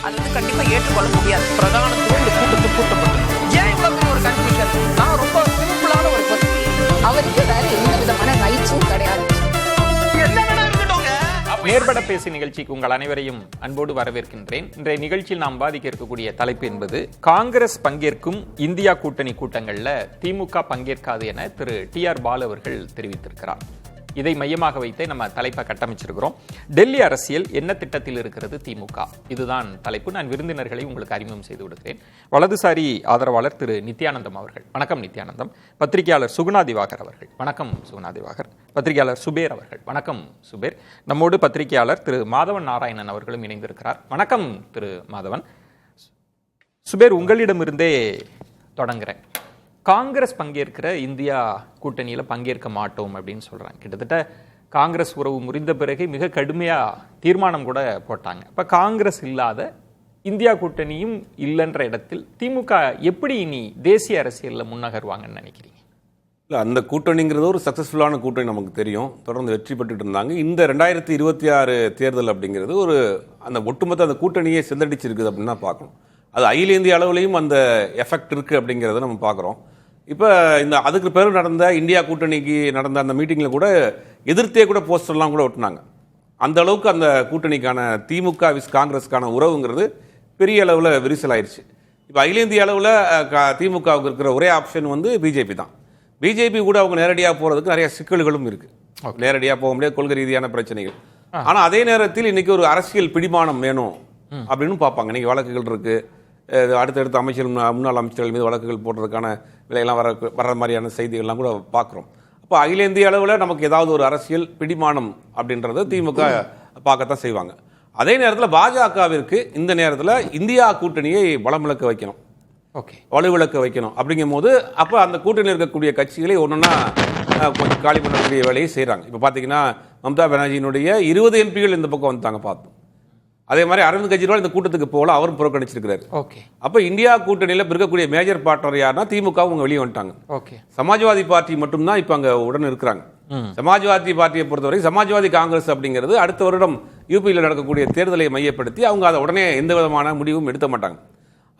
அது கண்டிப்பா ஏற்றுக்கொள்ள முடியாது. பிரதானத்துவம் இந்த கூட்டத்தில் கூட்டப்பட்டது. ஏன் இவ்வளவு ஒரு கன்ஃபியூஷன்? நான் ரொம்ப சிம்பிளான ஒரு கொஸ்டின். அவருக்கு வேற எந்த விதமான ரைட்ஸும் கிடையாது. நேர்பட பேசி நிகழ்ச்சிக்கு உங்கள் அனைவரையும் அன்போடு வரவேற்கின்றேன். இன்றைய நிகழ்ச்சியில் நாம் பாதிக்க இருக்கக்கூடிய தலைப்பு என்பது காங்கிரஸ் பங்கேற்கும் இந்தியா கூட்டணி கூட்டங்களில் திமுக பங்கேற்காது என திரு டி.ஆர். பாலு அவர்கள் தெரிவித்திருக்கிறார். இதை மையமாக வைத்தே நம்ம தலைப்பை கட்டமைச்சிருக்கிறோம். டெல்லி அரசியல் என்ன திட்டத்தில் இருக்கிறது திமுக, இதுதான் தலைப்பு. நான் விருந்தினர்களை உங்களுக்கு அறிமுகம் செய்து விடுகிறேன். வலதுசாரி ஆதரவாளர் திரு நித்யானந்தம் அவர்கள், வணக்கம் நித்யானந்தம். பத்திரிகையாளர் சுகுணா திவாகர் அவர்கள், வணக்கம் சுகுணா திவாகர். பத்திரிகையாளர் சுபேர் அவர்கள், வணக்கம் சுபேர். நம்மோடு பத்திரிகையாளர் திரு மாதவன் நாராயணன் அவர்களும் இணைந்திருக்கிறார். வணக்கம் திரு மாதவன். சுபேர், உங்களிடமிருந்தே தொடங்குறேன். காங்கிரஸ் பங்கேற்கிற இந்தியா கூட்டணியில் பங்கேற்க மாட்டோம் அப்படின்னு சொல்கிறாங்க. கிட்டத்தட்ட காங்கிரஸ் உறவு முறிந்த பிறகு மிக கடுமையாக தீர்மானம் கூட போட்டாங்க. இப்போ காங்கிரஸ் இல்லாத இந்தியா கூட்டணியும் இல்லைன்ற இடத்தில் திமுக எப்படி இனி தேசிய அரசியலில் முன்னகர்வாங்கன்னு நினைக்கிறீங்க? இல்லை, அந்த கூட்டணிங்கிறது ஒரு சக்ஸஸ்ஃபுல்லான கூட்டணி நமக்கு தெரியும். தொடர்ந்து வெற்றி பெற்றுட்டு இருந்தாங்க. இந்த 2026 தேர்தல் அப்படிங்கிறது ஒரு அந்த ஒட்டுமொத்த அந்த கூட்டணியை சிதறடிச்சிருக்குது அப்படின்னு தான் பார்க்கணும். அது அகில இந்திய அளவுலையும் அந்த எஃபெக்ட் இருக்குது அப்படிங்கிறத நம்ம பார்க்குறோம். இப்போ இந்த அதுக்கு பிறகு நடந்த இந்தியா கூட்டணிக்கு நடந்த அந்த மீட்டிங்கில் கூட எதிர்த்தே கூட போஸ்டர்லாம் கூட ஒட்டினாங்க. அந்த அளவுக்கு அந்த கூட்டணிக்கான திமுக விஸ் காங்கிரஸுக்கான உறவுங்கிறது பெரிய அளவில் விரிசலாயிருச்சு. இப்போ அகில இந்திய அளவில் திமுகவுக்கு இருக்கிற ஒரே ஆப்ஷன் வந்து பிஜேபி தான். பிஜேபி கூட அவங்க நேரடியாக போகிறதுக்கு நிறைய சிக்கல்களும் இருக்குது. நேரடியாக போக முடியாது, கொள்கை ரீதியான பிரச்சனைகள். ஆனால் அதே நேரத்தில் இன்றைக்கி ஒரு அரசியல் பிடிமானம் வேணும் அப்படின்னு பார்ப்பாங்க. இன்றைக்கி வழக்குகள் இருக்குது, அடுத்தடுத்த அமைச்சர் முன்னாள் அமைச்சர்கள் மீது வழக்குகள் போடுறதுக்கான விலையெல்லாம் வர்ற மாதிரியான செய்திகள்லாம் கூட பார்க்குறோம். அப்போ அகில இந்திய அளவில் நமக்கு ஏதாவது ஒரு அரசியல் பிடிமானம் அப்படின்றத திமுக பார்க்கத்தான் செய்வாங்க. அதே நேரத்தில் பாஜகவிற்கு இந்த நேரத்தில் இந்தியா கூட்டணியை பலமிழக்க வைக்கணும், வலுவிழக்க வைக்கணும். அப்படிங்கும் போது அப்போ அந்த கூட்டணியில் இருக்கக்கூடிய கட்சிகளை ஒன்றுன்னா கொஞ்சம் காலி பண்ணக்கூடிய வேலையை செய்கிறாங்க. இப்போ பார்த்தீங்கன்னா மம்தா பானர்ஜியினுடைய 20 எம்பிகள் இந்த பக்கம் வந்துட்டாங்க பார்த்தோம். அதே மாதிரி அரவிந்த் கெஜ்ரிவால் இந்த கூட்டத்துக்கு போகல, அவரும் புறக்கணிச்சிருக்கிறாரு. அப்போ இந்தியா கூட்டணியில் இருக்கக்கூடிய மேஜர் பார்ட்னர் யாருன்னா திமுக அவங்க வெளியே வந்துட்டாங்க. சமாஜ்வாதி பார்ட்டி மட்டும்தான் இப்போ அங்கே உடன் இருக்கிறாங்க. சமாஜ்வாதி பார்ட்டியை பொறுத்தவரை சமாஜ்வாதி காங்கிரஸ் அப்படிங்கிறது அடுத்த வருடம் யூபியில் நடக்கக்கூடிய தேர்தலை மையப்படுத்தி அவங்க அதை உடனே எந்த விதமான முடிவும் எடுத்த மாட்டாங்க.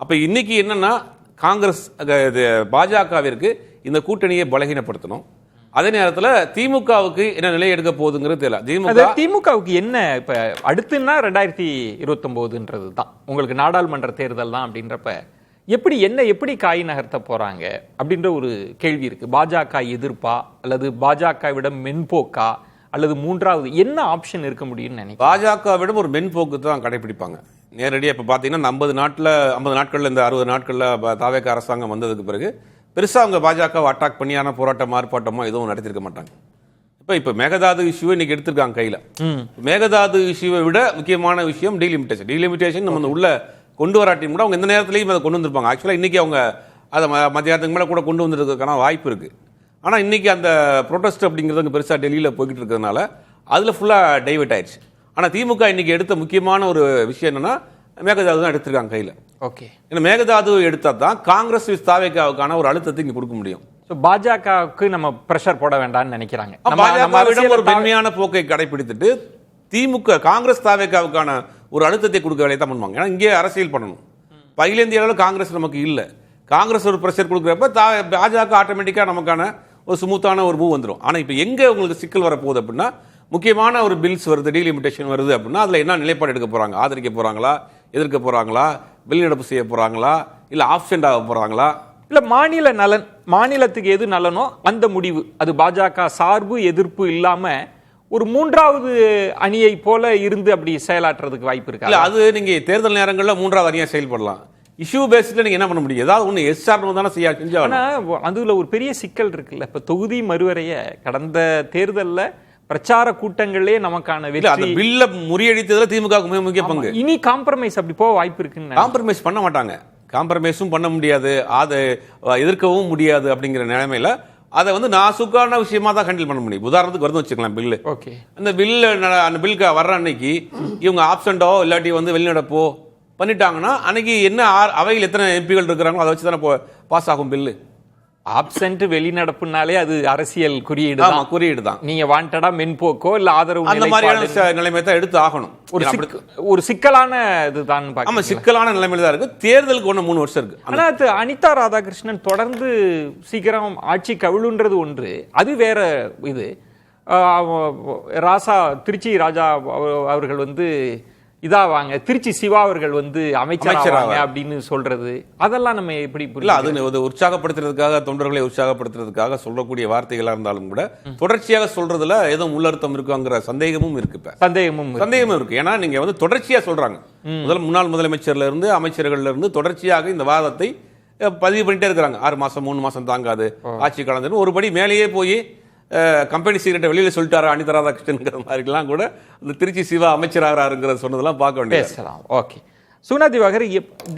அப்போ இன்னைக்கு என்னன்னா காங்கிரஸ் பாஜகவிற்கு இந்த கூட்டணியை பலகீனப்படுத்தணும். அதே நேரத்தில் திமுகவுக்கு என்ன நிலை எடுக்க போகுதுங்கிறது தெரியல. திமுகவுக்கு என்ன இப்ப அடுத்துன்னா 2029 தான் உங்களுக்கு நாடாளுமன்ற தேர்தல் தான் அப்படின்றப்ப எப்படி காய் நகர்த்த போறாங்க அப்படின்ற ஒரு கேள்வி இருக்கு. பாஜக எதிர்ப்பா அல்லது பாஜகவிடம் மென்போக்கா அல்லது மூன்றாவது என்ன ஆப்ஷன் இருக்க முடியும்னு நினைக்கிறேன்? பாஜகவிடம் ஒரு மென்போக்கு தான் கடைபிடிப்பாங்க நேரடியாக. இப்போ பார்த்தீங்கன்னா 50 நாட்களில் இந்த 60 நாட்களில் தாவேக அரசாங்கம் வந்ததுக்கு பிறகு பெருசாக அவங்க பாஜகவை அட்டாக் பண்ணியான போராட்டம் ஆர்ப்பாட்டமோ எதுவும் நடத்திருக்க மாட்டாங்க. இப்போ மேகதாது இஷ்யூவை இன்னைக்கு எடுத்திருக்காங்க கையில். மேகதாது இஷ்யூவை விட முக்கியமான விஷயம் டீலிமிட்டேஷன் நம்ம உள்ள கொண்டு வராட்டியும் கூட அவங்க எந்த நேரத்துலையும் அதை கொண்டு வந்திருப்பாங்க. ஆக்சுவலாக இன்றைக்கி அவங்க அதை மத்தியானத்துக்கு மேலே கூட கொண்டு வந்துருக்கிறதுக்கான வாய்ப்பு இருக்குது. ஆனால் இன்றைக்கி அந்த ப்ரொட்டஸ்ட் அப்படிங்கிறது பெருசாக டெல்லியில் போய்கிட்டு இருக்கிறதுனால அதில் ஃபுல்லாக டைவெர்ட் ஆயிடுச்சு. ஆனால் திமுக இன்றைக்கி எடுத்த முக்கியமான ஒரு விஷயம் என்னென்னா மேகதாது தான் எடுத்திருக்காங்க கையில். ஏன்னா மேகதாது எடுத்தால் தான் காங்கிரஸ் தாவேக்காவுக்கான ஒரு அழுத்தத்தை இங்கே கொடுக்க முடியும். பாஜகவுக்கு நம்ம பிரஷர் போட வேண்டாம்னு நினைக்கிறாங்க. பாஜகவிடம் ஒரு மென்மையான போக்கை கடைபிடித்துட்டு திமுக காங்கிரஸ் தாவேக்காவுக்கான ஒரு அழுத்தத்தை கொடுக்க வேலையை தான் பண்ணுவாங்க. ஏன்னா இங்கே அரசியல் பண்ணணும். அகில இந்திய அளவில் காங்கிரஸ் நமக்கு இல்லை. காங்கிரஸ் ஒரு பிரஷர் கொடுக்குறப்ப பாஜக ஆட்டோமேட்டிக்காக நமக்கான ஒரு ஸ்மூத்தான ஒரு மூவ் வந்துடும். ஆனால் இப்போ எங்கே உங்களுக்கு சிக்கல் வரப்போகுது அப்படின்னா முக்கியமான ஒரு பில்ஸ் வருது, டீலிமிட்டேஷன் வருது அப்படின்னா அதில் என்ன நிலைப்பாடு எடுக்க போகிறாங்க? ஆதரிக்க போகிறாங்களா, எதிர்க்க போகிறாங்களா, வெளிநடப்பு செய்ய போகிறாங்களா, இல்லை ஆப்சென்ட் ஆக போகிறாங்களா, இல்லை மாநில நலன், மாநிலத்துக்கு எது நலனோ அந்த முடிவு, அது பாஜக சார்பு எதிர்ப்பு இல்லாமல் ஒரு மூன்றாவது அணியை போல இருந்து அப்படி செயலாற்றுறதுக்கு வாய்ப்பு இருக்கு. இல்லை, அது நீங்கள் தேர்தல் நேரங்களில் மூன்றாவது அணியாக செயல்படலாம். இஷ்யூ பேஸ்ல நீங்க என்ன பண்ண முடியும்? ஏதாவது ஒன்று எஸ்ஆர் தானே செஞ்சாங்க. அதுல ஒரு பெரிய சிக்கல் இருக்குல்ல. இப்ப தொகுதி மறுவரைய கடந்த தேர்தலில் பிரச்சார கூட்டங்களே நமக்கான வெற்றி பில்ல முறியடித்ததுல திமுக முக்கிய பங்கு. இனி காம்ப்ரமைஸ் அப்படி போக வாய்ப்பு இருக்குன்னு. காம்ப்ரமைஸ் பண்ண மாட்டாங்க, காம்ப்ரமைஸும் பண்ண முடியாது, அதை எதிர்க்கவும் முடியாது. அப்படிங்கிற நிலைமையில அதை நாசுக்கான விஷயமா தான் ஹேண்டில் பண்ண முடியும். உதாரணத்துக்கு வருது வச்சுக்கலாம் பில்லு. அந்த பில்லுக்கு வர்ற அன்னைக்கு இவங்க ஆப்சண்டோ இல்லாட்டி வெளிநடப்போ பண்ணிட்டாங்கன்னா அன்னைக்கு என்ன அவையில் எத்தனை எம்பிகள் இருக்கிறாங்களோ அதை வச்சு தானே பாஸ் ஆகும் பில்லு. ஆப்சென்ட் வெளிநடப்புனாலே அது அரசியல் குறியீடு ஆமா தான். குறியீடு தான். நீங்க வாண்டடா மென்போக்கோ இல்ல ஆதரவு அந்த மாதிரியான நிலைமை தான் எடுத்து ஆகணும். ஒரு சிக்கலான இதுதான். ஆமா சிக்கலான நிலைமையில தான் இருக்கு. தேர்தலுக்கு 3 வருஷம் இருக்கு. ஆனா அனிதா ராதாகிருஷ்ணன் தொடர்ந்து சீக்கிரம் ஆட்சி கவிழுன்றது ஒன்று, அது வேற இது. திருச்சி ராஜா அவர்கள் வந்து இதாவாங்க, திருச்சி சிவா அவர்கள் வந்து அமைச்சராவாங்க அப்படின்னு சொல்றது, அதெல்லாம் நம்ம எப்படி இல்ல அது உற்சாகப்படுத்துறதுக்காக, தொண்டர்களை உற்சாகப்படுத்துறதுக்காக சொல்லக்கூடிய வார்த்தைகளா இருந்தாலும் கூட தொடர்ச்சியாக சொல்றதுல ஏதோ உள்ளர்த்தம் இருக்குங்கிற சந்தேகமும் இருக்கு. இப்ப சந்தேகமும் இருக்கு. ஏன்னா நீங்க வந்து தொடர்ச்சியா சொல்றாங்க. முன்னாள் முதலமைச்சர்ல இருந்து அமைச்சர்கள்ல இருந்து தொடர்ச்சியாக இந்த வாதத்தை பதிவு பண்ணிட்டே இருக்கிறாங்க. 6 மாசம் 3 மாசம் தாங்காது ஆட்சி கலந்துன்னு ஒருபடி மேலேயே போய் கம்பெனி சீக்கிரட்டை வெளியில சொல்லிட்டாரு அனிதா ராதாகிருஷ்ணன் மாதிரிலாம் கூட இந்த திருச்சி சிவா அமைச்சராகிறாருங்கிற சொன்னதெல்லாம் பார்க்க வேண்டியது. ஓகே, சுகுணா திவாகர்,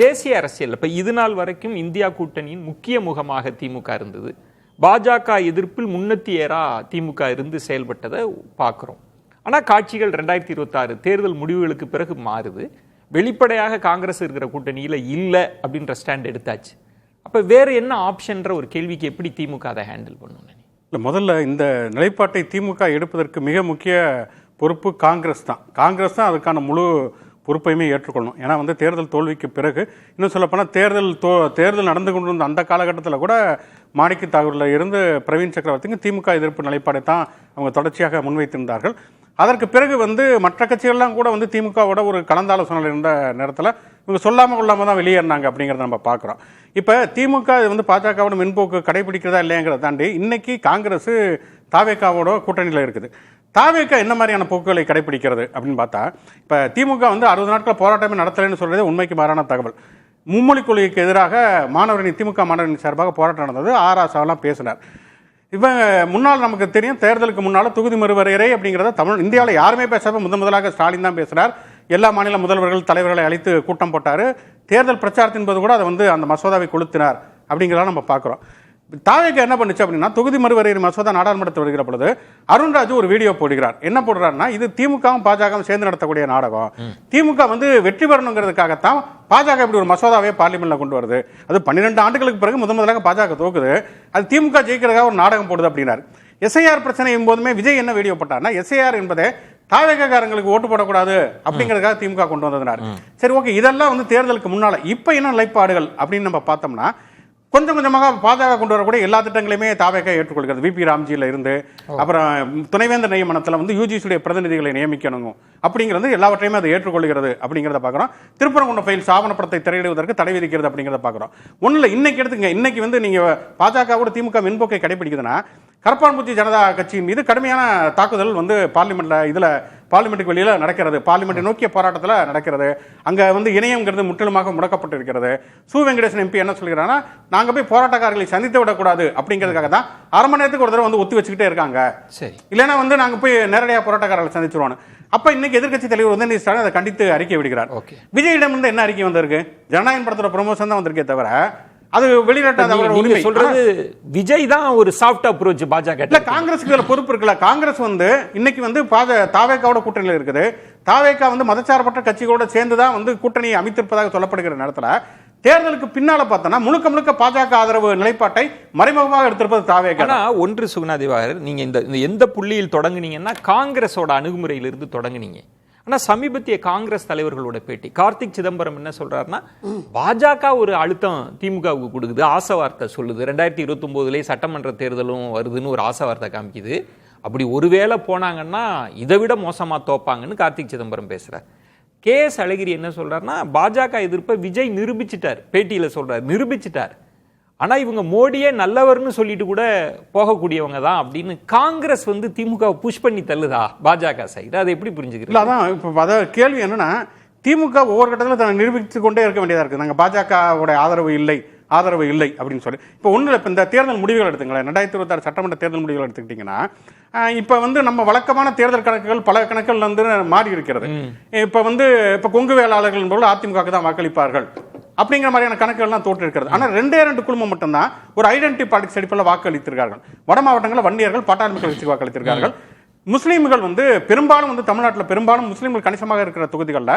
தேசிய அரசியல் இப்ப இது நாள் வரைக்கும் இந்தியா கூட்டணியின் முக்கிய முகமாக திமுக இருந்தது. பாஜக எதிர்ப்பில் முன்னேறா திமுக இருந்து செயல்பட்டதை பார்க்கிறோம். ஆனா காட்சிகள் 2026 தேர்தல் முடிவுகளுக்கு பிறகு மாறுது. வெளிப்படையாக காங்கிரஸ் இருக்கிற கூட்டணியில இல்ல அப்படின்ற ஸ்டாண்ட் எடுத்தாச்சு. அப்ப வேற என்ன ஆப்ஷன்ற ஒரு கேள்விக்கு எப்படி திமுக அதை ஹேண்டில் பண்ணணும்? இல்லை, முதல்ல இந்த நிலைப்பாட்டை திமுக எடுப்பதற்கு மிக முக்கிய பொறுப்பு காங்கிரஸ் தான். காங்கிரஸ் தான் அதுக்கான முழு பொறுப்பையுமே ஏற்றுக்கொள்ளணும். ஏன்னா வந்து தேர்தல் தோல்விக்கு பிறகு, இன்னும் சொல்லப்போனால் தேர்தல் நடந்து கொண்டிருந்த அந்த காலகட்டத்தில் கூட மாணிக்க தாகூரில் இருந்து பிரவீன் சக்கரவர்த்திக்கு திமுக எதிர்ப்பு நிலைப்பாடை தான் அவங்க தொடர்ச்சியாக முன்வைத்திருந்தார்கள். அதற்கு பிறகு வந்து மற்ற கட்சிகள்லாம் கூட வந்து திமுகவோட ஒரு கலந்தாலோசனை இருந்த நேரத்தில் இவங்க சொல்லாமல் கொள்ளாமல் தான் வெளியேறினாங்க அப்படிங்கிறத நம்ம பார்க்குறோம். இப்போ திமுக வந்து பாஜகவோட மென்போக்கு கடைபிடிக்கிறதா இல்லைங்கிறத தாண்டி இன்னைக்கு காங்கிரஸ் தாவேகாவோட கூட்டணியில் இருக்குது. தாவேகா என்ன மாதிரியான போக்குகளை கடைபிடிக்கிறது அப்படின்னு பார்த்தா, இப்போ திமுக வந்து 60 நாட்கள் போராட்டமே நடத்தலைன்னு சொல்றதே உண்மைக்கு மாறான தகவல். மும்மொழி கொள்கைக்கு எதிராக திமுக மாணவரணி சார்பாக போராட்டம் நடந்தது. ஆராசாவெல்லாம் பேசினார். இவன் முன்னால் நமக்கு தெரியும், தேர்தலுக்கு முன்னால் தொகுதி மறுவரையறை அப்படிங்கிறத இந்தியாவில் யாருமே பேசாம முதலாக ஸ்டாலின் தான் பேசினார். எல்லா மாநில முதல்வர்கள் தலைவர்களை அழைத்து கூட்டம் போட்டார். தேர்தல் பிரச்சாரத்தின் போது கூட அதை வந்து அந்த மசோதாவை கொளுத்தினார் அப்படிங்கிறத நம்ம பார்க்குறோம். தாவேகா என்ன பண்ணுச்சு அப்படின்னா, தொகுதி மறுவரையறை மசோதா நாடாளுமன்றத்தில் வருகிற பொழுது அருண்ராஜ் ஒரு வீடியோ போடுகிறார். என்ன போடுறாருன்னா, இது திமுகவும் பாஜகவும் சேர்ந்து நடத்தக்கூடிய நாடகம். திமுக வந்து வெற்றி பெறணுங்கிறதுக்காகத்தான் பாஜக இப்படி ஒரு மசோதாவே பார்லிமெண்ட்ல கொண்டு வருது. அது 12 ஆண்டுகளுக்கு பிறகு முதலாக பாஜக தோக்குது. அது திமுக ஜெயிக்கிறதுக்காக ஒரு நாடகம் போடுது அப்படின்னாரு. எஸ்ஐஆர் பிரச்சனை போதுமே விஜய் என்ன வீடியோ போட்டார்னா, எஸ்ஐஆர் என்பதே தாவேகாரங்களுக்கு ஓட்டு போடக்கூடாது அப்படிங்கிறதுக்காக திமுக கொண்டு வந்ததுனாரு. சரி, ஓகே, இதெல்லாம் வந்து தேர்தலுக்கு முன்னால. இப்ப என்ன நிலைப்பாடுகள் அப்படின்னு நம்ம பார்த்தோம்னா, கொஞ்சம் கொஞ்சமாக பாஜக கொண்டு வரக்கூடிய எல்லா திட்டங்களையுமே தாவேகா ஏற்றுக்கொள்கிறது. விபி ராம்ஜியில இருந்து அப்புறம் துணைவேந்தர் நியமனத்தில் வந்து யூஜிசியுடைய பிரதிநிதிகளை நியமிக்கணும் அப்படிங்கிறது எல்லாவற்றையுமே அதை ஏற்றுக்கொள்கிறது அப்படிங்கிறத பார்க்குறோம். திருப்பரங்குன்றம் ஃபைல்ஸ் ஆவணப்படத்தை திரையிடுவதற்கு தடை விதிக்கிறது அப்படிங்கிறத பார்க்குறோம். ஒன்றில் இன்னைக்கு எடுத்துங்க, இன்னைக்கு வந்து நீங்கள் பாஜகவோட திமுக மென்போக்கை கடைபிடிக்குதுன்னா, கரப்பான்பூச்சி ஜனதா கட்சியின் மீது கடுமையான தாக்குதல் வந்து பார்லிமெண்ட்டுக்கு வெளியில நடக்கிறது. பார்லிமெண்ட்டை நோக்கிய போராட்டத்தில் நடக்கிறது. அங்க வந்து இணையங்கிறது முற்றிலுமாக முடக்கப்பட்டு இருக்கிறது. சு வெங்கடேசன் எம்பி என்ன சொல்கிறாங்கன்னா, நாங்க போய் போராட்டக்காரர்களை சந்தித்து விடக்கூடாது அப்படிங்கிறதுக்காக தான் 1/2 மணி நேரத்துக்கு ஒரு தடவை வந்து ஒத்தி வச்சுக்கிட்டே இருக்காங்க. இல்லைன்னா வந்து நாங்க போய் நேரடியாக போராட்டக்காரர்களை சந்திச்சிருவோம். அப்ப இன்னைக்கு எதிர்க்கட்சி தலைவர் உதயநிதி ஸ்டாலின் அதை கண்டித்து அறிக்கை விடுகிறார். விஜயிடம் வந்து என்ன அறிக்கை வந்திருக்கு? ஜனநாயகம் படத்தோட ப்ரமோஷன் தான் வந்திருக்கே தவிர அது வெளிநாட்டு சொல்றது விஜய் தான் ஒரு சாஃப்ட் அப்ரோச் பாஜக. இல்ல, காங்கிரஸுக்கு பொறுப்பு இருக்குல்ல. காங்கிரஸ் வந்து இன்னைக்கு வந்து தாவேகாவோட கூட்டணியில் இருக்குது. தாவேகா வந்து மதச்சார்பற்ற கட்சிகளோட சேர்ந்துதான் வந்து கூட்டணியை அமைத்திருப்பதாக சொல்லப்படுகிற நேரத்தில் தேர்தலுக்கு பின்னால பார்த்தோம்னா முழுக்க பாஜக ஆதரவு நிலைப்பாட்டை மறைமுகமாக எடுத்திருப்பது தாவேகா. ஆனா ஒன்று சுகுணா திவாகர், நீங்க இந்த எந்த புள்ளியில் தொடங்குனீங்கன்னா காங்கிரஸோட அணுகுமுறையிலிருந்து தொடங்குனீங்க. ஆனா சமீபத்திய காங்கிரஸ் தலைவர்களோட பேட்டி, கார்த்திக் சிதம்பரம் என்ன சொல்றாருன்னா, பாஜக ஒரு அழுத்தம் திமுகவுக்கு கொடுக்குது, ஆசை வார்த்தை சொல்லுது, 2029 சட்டமன்ற தேர்தலும் வருதுன்னு ஒரு ஆசை வார்த்தை காமிக்குது, அப்படி ஒருவேளை போனாங்கன்னா இதை விட மோசமா தோப்பாங்கன்னு கார்த்திக் சிதம்பரம் பேசுறார். கே.எஸ். அழகிரி என்ன சொல்றாருன்னா, பாஜக எதிர்ப்பை விஜய் நிரூபிச்சிட்டார், பேட்டியில சொல்றாரு, நிரூபிச்சிட்டார். ஆனா இவங்க மோடியே நல்லவர்னு சொல்லிட்டு கூட போகக்கூடியவங்க தான் அப்படின்னு காங்கிரஸ் வந்து திமுக புஷ் பண்ணி தள்ளுதா பாஜக சைடு? அதை எப்படி புரிஞ்சுக்கிறீங்க? அதான் இப்போ அதாவது கேள்வி என்னன்னா, திமுக ஒவ்வொரு கட்டத்தில் தன்னை நிரூபித்து கொண்டே இருக்க வேண்டியதா இருக்கு. நாங்கள் பாஜகவோட ஆதரவு இல்லை அப்படின்னு சொல்லி. இப்போ ஒன்றும் இப்போ இந்த தேர்தல் முடிவுகள் எடுத்துங்களேன், 2026 சட்டமன்ற தேர்தல் முடிவுகள் எடுத்துக்கிட்டிங்கன்னா, இப்போ வந்து நம்ம வழக்கமான தேர்தல் கணக்குகள் பல கணக்குகள் வந்து மாறி இருக்கிறது. இப்போ வந்து இப்போ கொங்கு வேளாளர்கள் என்பவர்கள் அதிமுக தான் வாக்களிப்பார்கள் அப்படிங்கிற மாதிரியான கணக்குகள்லாம் தோற்று இருக்கிறது. ஆனால் 2 குழுமம் மட்டும்தான் ஒரு ஐடென்டி பாலிடிக்ஸ் அடிப்படையில் வாக்களித்திருக்கார்கள். வட மாவட்டங்களில் வன்னியர்கள் பட்டாளி மக்கள் கட்சிக்கு வாக்களித்திருக்கார்கள். முஸ்லீம்கள் வந்து பெரும்பாலும் வந்து தமிழ்நாட்டில் பெரும்பாலும் முஸ்லீம்கள் கணிசமாக இருக்கிற தொகுதிகளில்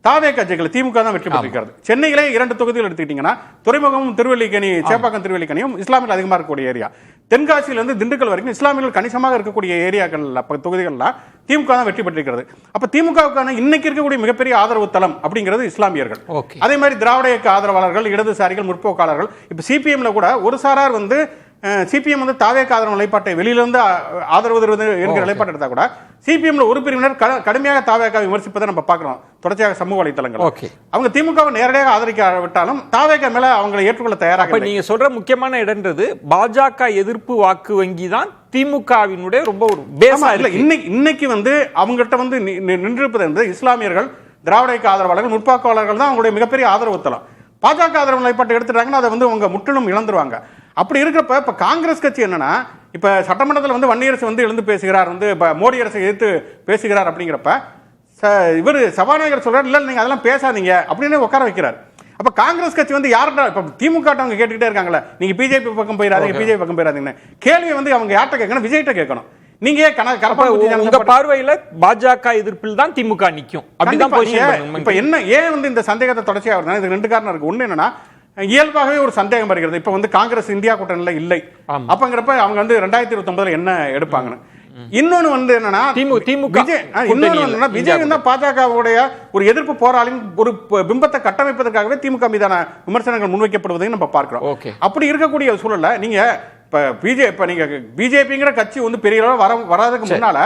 தாவேக ஜெயிக்கல, திமுக தான் வெற்றி பெற்றிருக்கிறது. சென்னையிலே 2 தொகுதிகள் எடுத்துக்கிட்டீங்கன்னா துறைமுகமும் திருவல்லிக்கேணி, சேப்பாக்கம் திருவல்லிக்கேணியும் இஸ்லாமியர்கள் அதிகமாக இருக்கக்கூடிய ஏரியா. தென்காசியிலிருந்து திண்டுக்கல் வரைக்கும் இஸ்லாமியர்கள் கணிசமாக இருக்கக்கூடிய ஏரியாக்கள் தொகுதிகள்லாம் திமுக தான் வெற்றி பெற்றிருக்கிறது. அப்ப திமுகவுக்கான இன்னைக்கு இருக்கக்கூடிய மிகப்பெரிய ஆதரவு தளம் அப்படிங்கிறது இஸ்லாமியர்கள். அதே மாதிரி திராவிட இயக்க ஆதரவாளர்கள், இடதுசாரிகள், முற்போக்காளர்கள். இப்ப சிபிஎம்ல கூட ஒரு சாரார் வந்து சிபிஎம் வந்து தாவேக ஆதரவு நிலைப்பாட்டை வெளியிலிருந்து ஆதரவு என்கிற நிலைப்பாட்டை எடுத்தா கூட சிபிஎம்ல ஒரு பிரிவினர் கடுமையாக தாவேக விமர்சிப்பதை நம்ம பார்க்கிறோம் தொடர்ச்சியாக சமூக வலைத்தளங்கள். அவங்க திமுகவை நேரடியாக ஆதரிக்காவிட்டாலும் தாவேக மேல அவங்களை ஏற்றுக்கொள்ள தயாராக. நீங்க சொல்ற முக்கியமான இடம்ன்றது பாஜக எதிர்ப்பு வாக்கு வங்கி தான் திமுகவினுடைய ரொம்ப ஒரு பேசா இல்ல. இன்னைக்கு வந்து அவங்ககிட்ட வந்து நின்றிருப்பது என்பது இஸ்லாமியர்கள், திராவிட இயக்க ஆதரவாளர்கள், முற்போக்காளர்கள் தான் அவங்களுடைய மிகப்பெரிய ஆதரவு தளம். பாஜக ஆதரவு நிலைப்பாட்டை எடுத்துட்டாங்கன்னா அதை வந்து அவங்க முற்றிலும் இழந்துருவாங்க. அப்படி இருக்கிறப்ப இப்ப காங்கிரஸ் கட்சி என்னன்னா, இப்ப சட்டமன்றத்தில் வந்து வன்னியரசு வந்து எழுந்து பேசுகிறார், வந்து மோடி அரசை எதிர்த்து பேசுகிறார். அப்படிங்கிறப்ப இவர் சபாநாயகர் சொல்றாரு, இல்ல நீங்க அதெல்லாம் பேசாதீங்க அப்படின்னு உட்கார வைக்கிறார். அப்ப காங்கிரஸ் கட்சி வந்து யார்கிட்ட இப்ப திமுக அவங்க கேட்டுக்கிட்டே இருக்காங்களே, நீங்க பிஜேபி பக்கம் போயிடாதீங்க, பிஜேபி பக்கம் போயிடாதீங்க கேள்வி வந்து அவங்க யார்கிட்ட கேட்கணும், விஜய்கிட்ட கேட்கணும். நீங்க உங்க பார்வையில பாஜக எதிர்ப்பில் தான் திமுக நிக்கும். இப்ப என்ன ஏன் வந்து இந்த சந்தேகத்தை தொடர்ச்சியா வருது? இதுக்கு 2 காரணம் இருக்கு. ஒண்ணு என்னன்னா, இயல்பாகவே ஒரு சந்தேகம் வருகிறது. இப்ப வந்து காங்கிரஸ் இந்தியா கூட்டணியில இல்லை அப்பங்கிறப்ப அவங்க வந்து 2029 என்ன எடுப்பாங்கன்னு. இன்னொன்னு வந்து என்னன்னா, விஜய் வந்து பாஜகவுடைய ஒரு எதிர்ப்பு போராளின் ஒரு பிம்பத்தை கட்டமைப்பதற்காகவே திமுக மீதான விமர்சனங்கள் முன்வைக்கப்படுவதையும் நம்ம பார்க்கிறோம். அப்படி இருக்கக்கூடிய சூழல்ல நீங்க இப்ப நீங்க பிஜேபிங்கிற கட்சி வந்து பெரிய அளவு வராதுக்கு முன்னால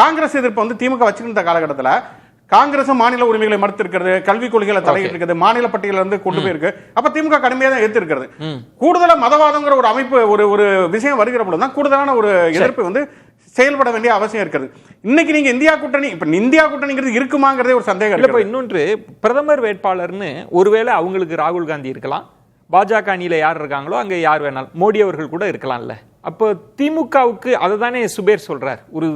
காங்கிரஸ் எதிர்ப்பு வந்து திமுக வச்சிருந்த காலகட்டத்தில் காங்கிரஸ் மாநில உரிமைகளை மறுத்து இருக்கிறது, கல்விக் கொள்கைகளை தலையிட்டு இருக்கிறது, மாநில பட்டியல இருந்து கொண்டு போயிருக்கு. அப்ப திமுக கடுமையாக தான் எடுத்து இருக்கிறது. கூடுதலா மதவாதங்கிற ஒரு அமைப்பு ஒரு விஷயம் வருகிற பொழுதுதான் கூடுதலான ஒரு எதிர்ப்பு வந்து செயல்பட வேண்டிய அவசியம் இருக்கிறது. இன்னைக்கு நீங்க இந்தியா கூட்டணி, இப்ப இந்தியா கூட்டணிங்கிறது இருக்குமாங்கிறதே ஒரு சந்தேகம் இருக்கு. இன்னொன்று, பிரதமர் வேட்பாளர்னு ஒருவேளை அவங்களுக்கு ராகுல் காந்தி இருக்கலாம், பாஜக அணியில யார் இருக்காங்களோ அங்க யார் வேணாலும் மோடி அவர்கள் கூட இருக்கலாம்ல. அப்போ திமுகவுக்கு அதை தானே சுபேர் சொல்றார், ஒரு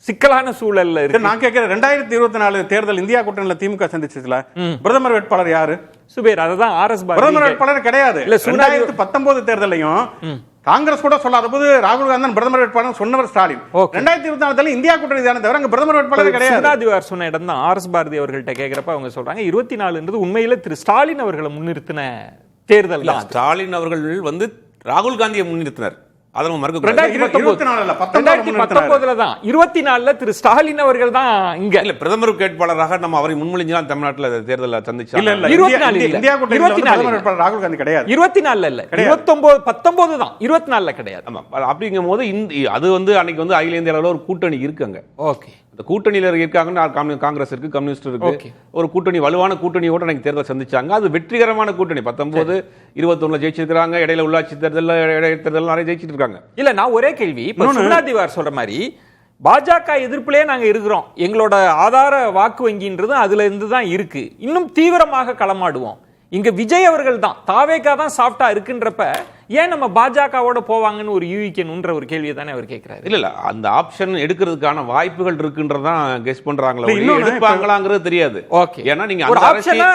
சிக்கலான சூழல்ல இருக்கு. நான் கேட்கிறேன், 2024 தேர்தல் இந்தியா கூட்டணியில திமுக சந்திச்சதுல பிரதமர் வேட்பாளர் யாரு? சுபேர். அதுதான் RS பாரதி பிரதமர் வேட்பாளர் கிடையாது. 2019 தேர்தலையும் காங்கிரஸ் கூட சொல்லாத போது ராகுல் காந்தி பிரதமர் வேட்பாளர் சொன்னவர் ஸ்டாலின். 2024 இந்தியா கூட்டணி தானே தவிர அங்க பிரதமர் வேட்பாளர் கிடையாது. சுனாதிவார் சொன்ன இடம் தான். RS பாரதி அவர்கள்ட்ட கேட்கிறப்ப அவங்க சொல்றாங்க 24 உண்மையில திரு ஸ்டாலின் அவர்களை முன்னிறுத்தின தேர்தல். ஸ்டாலின் அவர்கள் வந்து ராகுல் காந்தியை முன்னிறுத்தினார். 2019 திரு ஸ்டாலின் அவர்கள் தான் இங்க பிரதமர் வேட்பாளராக நம்ம அவரை முன்மொழிஞ்சால் தமிழ்நாட்டில் தேர்தலில் சந்திச்சோம். ராகுல் காந்தி கிடையாது. 24 இல்ல, 19 தான், 24 கிடையாது. அப்படிங்கும் போது அது வந்து அன்னைக்கு வந்து அகில இந்திய அளவில் ஒரு கூட்டணி இருக்குங்க. ஓகே, அந்த கூட்டணியில இருக்காங்க, காங்கிரஸ் இருக்கு, கம்யூனிஸ்ட் இருக்கு, ஒரு கூட்டணி, வலுவான கூட்டணியோட அன்னைக்கு தேர்தல் சந்திச்சாங்க. அது வெற்றிகரமான கூட்டணி. 19, 21 ஜெயிச்சிருக்காங்க. இடையில உள்ளாட்சி தேர்தல், தேர்தல் நிறைய ஜெயிச்சிட்டு இருக்காங்க. இல்ல, நான் ஒரே கேள்வி, சுனாதிவார் சொல்ற மாதிரி பாஜக எதிர்ப்பிலே நாங்க இருக்கிறோம், எங்களோட ஆதார வாக்கு வங்கின்றது அதுல இருந்து தான் இருக்கு, இன்னும் தீவிரமாக களமாடுவோம். இங்க விஜய் அவர்கள் தான், தாவேகா தான் சாஃப்டா இருக்குன்றப்ப ஏன் நம்ம பாஜகவோட போவாங்கன்னு ஒரு யூகிக்கணும்ன்ற ஒரு கேள்வியை தானே அவர் கேட்கிறாரு. இல்ல அந்த ஆப்ஷன் எடுக்கிறதுக்கான வாய்ப்புகள் இருக்குன்றதான் கெஸ் பண்றாங்களா, எடுப்பாங்களாங்கிறது தெரியாது. ஓகே, ஏன்னா நீங்க அந்த ஆப்ஷனை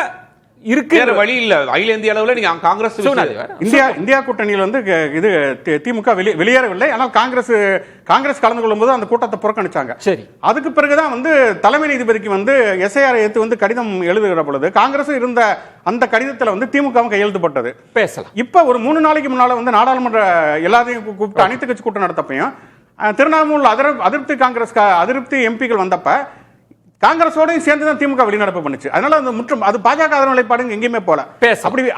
இருக்கிற வழி இல்ல. அகில இந்திய அளவில் நீங்க காங்கிரஸ் இந்தியா கூட்டணியில் வந்து இது திமுக வெளியேறவில்லை. ஆனால் காங்கிரஸ் கலந்து கொள்ளும் போது அந்த கூட்டத்தை புறக்கணிச்சாங்க. சரி, அதுக்கு பிறகுதான் வந்து தலைமை நீதிபதிக்கு வந்து SIR ஏத்து வந்து கடிதம் எழுதுகிற பொழுது காங்கிரஸ் இருந்த அந்த கடிதத்தில் வந்து திமுகவும் கையெழுத்துப்பட்டது. பேசலாம். இப்ப ஒரு 3 நாளைக்கு முன்னால வந்து நாடாளுமன்ற எல்லாத்தையும் கூப்பிட்டு அனைத்து கட்சி கூட்டம் நடத்தப்பையும் திருவண்ணாமலை அதிருப்தி எம்பிக்கள் வந்தப்ப காங்கிரஸோடையும் சேர்ந்து தான் திமுக வெளிநடப்பு பண்ணுச்சு. அதனால அந்த அது பாஜக ஆதரவு நிலைப்பாடு எங்கேயுமே போல.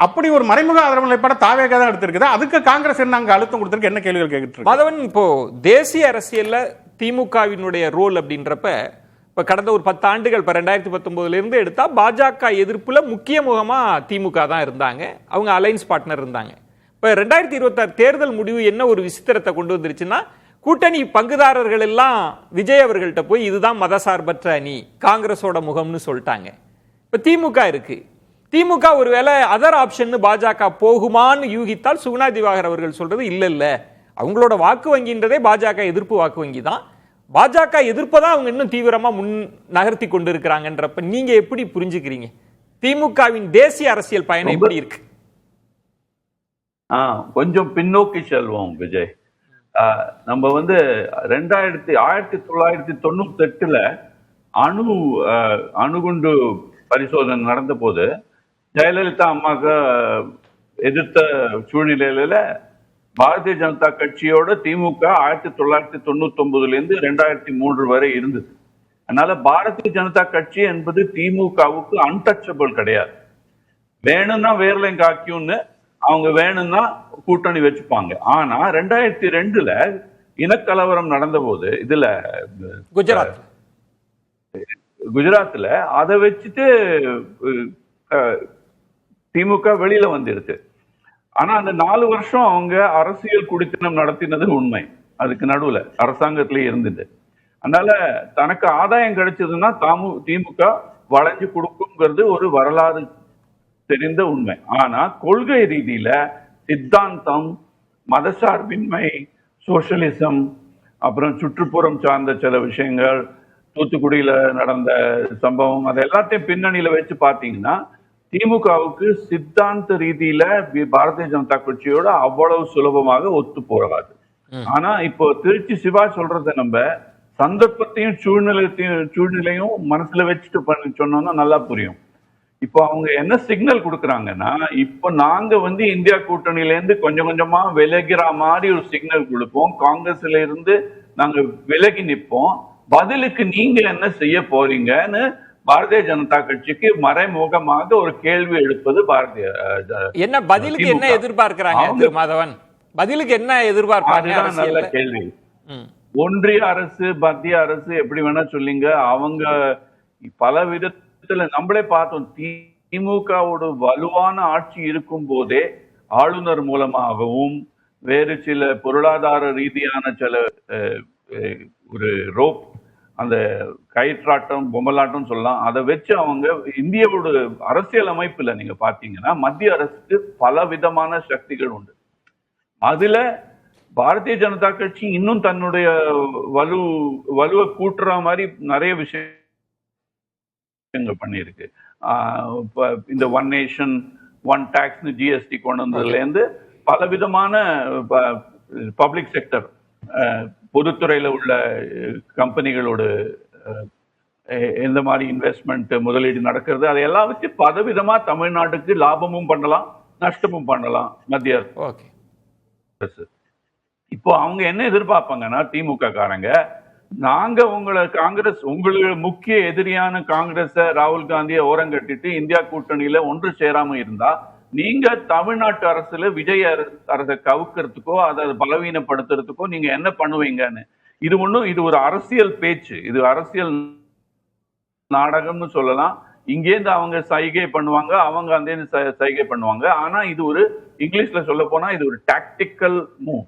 அப்படி ஒரு மறைமுக ஆதரவு நிலைப்பாடு தாவேகா தான் எடுத்திருக்குது. அதுக்கு காங்கிரஸ் என்ன அங்க அழுத்தம் கொடுத்திருக்கு, என்ன கேள்விகள் கேட்டு மாதவன்? இப்போ தேசிய அரசியல்ல திமுகவினுடைய ரோல் அப்படின்றப்ப இப்ப கடந்த ஒரு 10 ஆண்டுகள், 2019 இருந்து எடுத்தா பாஜக எதிர்ப்புல முக்கிய முகமா திமுக தான் இருந்தாங்க. அவங்க அலைன்ஸ் பார்ட்னர் இருந்தாங்க. இப்ப 2026 தேர்தல் முடிவு என்ன ஒரு விசித்திரத்தை கொண்டு வந்துருச்சுன்னா, கூட்டணி பங்குதாரர்கள் எல்லாம் விஜய் அவர்கள்ட்ட போய் இதுதான் மதசார்பற்ற அணி, காங்கிரஸோட முகம்னு சொல்லிட்டாங்க. இப்ப திமுக இருக்கு. திமுக ஒருவேளை அதர் ஆப்ஷன் பாஜக போகுமான்னு யூகித்தால் சுகுணா திவாகர் அவர்கள் சொல்றது இல்ல, அவங்களோட வாக்கு வங்கின்றதே பாஜக எதிர்ப்பு வாக்கு வங்கி தான். பாஜக எதிர்ப்பதான் அவங்க இன்னும் தீவிரமா முன் நகர்த்தி கொண்டு இருக்கிறாங்கன்றப்ப நீங்க எப்படி புரிஞ்சுக்கிறீங்க? திமுகவின் தேசிய அரசியல் பயணம் எப்படி இருக்கு? கொஞ்சம் பின்னோக்கி செல்வோம் விஜய். நம்ம வந்து 1998 அணுகுண்டு பரிசோதனை நடந்த போது ஜெயலலிதா அம்மாக்கு எதிர்த்த சூழ்நிலையில பாரதிய ஜனதா கட்சியோட திமுக 1999 2003 வரை இருந்தது. அதனால பாரதிய ஜனதா கட்சி என்பது திமுகவுக்கு அன்டச்சபிள் கிடையாது. வேணும்னா வேர்லையும் காக்கியும்னு அவங்க வேணும்னா கூட்டணி வச்சுப்பாங்க. ஆனா 2002 இனக்கலவரம் நடந்த போது இதுல குஜராத்ல அதை வச்சுட்டு திமுக வெளியில வந்துருக்கு. ஆனா அந்த 4 வருஷம் அவங்க அரசியல் குடித்தனம் நடத்தினது உண்மை. அதுக்கு நடுவுல அரசாங்கத்திலே இருந்தது. அதனால தனக்கு ஆதாயம் கிடைச்சதுன்னா திமுக வளைஞ்சு கொடுக்குங்கிறது ஒரு வரலாறு தெரிந்த உண்மை. ஆனா கொள்கை ரீதியில சித்தாந்தம், மதசார்பின்மை, சோசியலிசம், அப்புறம் சுற்றுப்புறம் சார்ந்த சில விஷயங்கள், தூத்துக்குடியில நடந்த சம்பவம், அது எல்லாத்தையும் பின்னணியில வச்சு பாத்தீங்கன்னா திமுகவுக்கு சித்தாந்த ரீதியில பாரதிய ஜனதா கட்சியோட அவ்வளவு சுலபமாக ஒத்து போகாது. ஆனா இப்போ திருச்சி சிவா சொல்றத நம்ம சந்தர்ப்பத்தையும் சூழ்நிலையும் மனசுல வச்சுட்டு பண்ணி சொன்னோம்னா நல்லா புரியும். இப்போ அவங்க என்ன சிக்னல் கொடுக்குறாங்கன்னா, இப்போ நாங்க இந்தியா கூட்டணியில இருந்து கொஞ்சம் கொஞ்சமா விலகிற மாதிரி ஒரு சிக்னல் கொடுப்போம். காங்கிரஸ்ல இருந்து நாங்க விலகி நிற்போம், பதிலுக்கு நீங்க என்ன செய்ய போறீங்கன்னு பாரதிய ஜனதா கட்சிக்கு மறைமுகமாக ஒரு கேள்வி எழுப்பது என்ன பதிலுக்கு என்ன எதிர்பார்க்கிறாங்க மாதவன்? பதிலுக்கு என்ன எதிர்பார்ப்பாங்க? நல்ல கேள்வி. ஒன்றிய அரசு, மத்திய அரசு எப்படி வேணா சொல்லிங்க, அவங்க பல விதத்துல நம்மளே பார்த்தோம். திமுகவோட வலுவான ஆட்சி இருக்கும் போதே ஆளுநர் மூலமாகவும் வேறு சில பொருளாதார ரீதியான சில ஒரு ரோப், அந்த கயிற்றாட்டம், பொம்மலாட்டம் சொல்லலாம், அதை வச்சு அவங்க இந்தியாவோட அரசியல் அமைப்புல நீங்க பாத்தீங்கன்னா மத்திய அரசுக்கு பல விதமான சக்திகள் உண்டு. அதுல பாரதிய ஜனதா கட்சி இன்னும் தன்னுடைய வலுவை கூட்டுற மாதிரி நிறைய விஷயங்கள் பண்ணியிருக்கு. இந்த one nation one tax GST கொண்டு வந்ததுல இருந்து பல விதமான பப்ளிக் செக்டர், பொதுத்துறையில உள்ள கம்பெனிகளோட எந்த மாதிரி இன்வெஸ்ட்மெண்ட் முதலீடு நடக்கிறது, அதை எல்லாம் வச்சு பலவிதமா தமிழ்நாட்டுக்கு லாபமும் பண்ணலாம், நஷ்டமும் பண்ணலாம் மத்திய அரசு. இப்போ அவங்க என்ன எதிர்பார்ப்பாங்கன்னா, திமுக காரங்க, நாங்க உங்களுக்கு முக்கிய எதிரியான காங்கிரஸ, ராகுல் காந்தியை ஓரங்கட்டிட்டு இந்தியா கூட்டணியில ஒன்று சேராம இருந்தா நீங்க தமிழ்நாட்டு அரசுல விஜய் அரசை கவுக்கிறதுக்கோ அதை பலவீனப்படுத்துறதுக்கோ நீங்க என்ன பண்ணுவீங்கன்னு. இது ஒரு அரசியல் பேச்சு, இது அரசியல் நாடகம்னு சொல்லலாம். இங்கேருந்து அவங்க சைகை பண்ணுவாங்க, அவங்க அந்த சைகை பண்ணுவாங்க. ஆனா இது ஒரு இங்கிலீஷ்ல சொல்ல போனா இது ஒரு டாக்டிக்கல் மூவ்.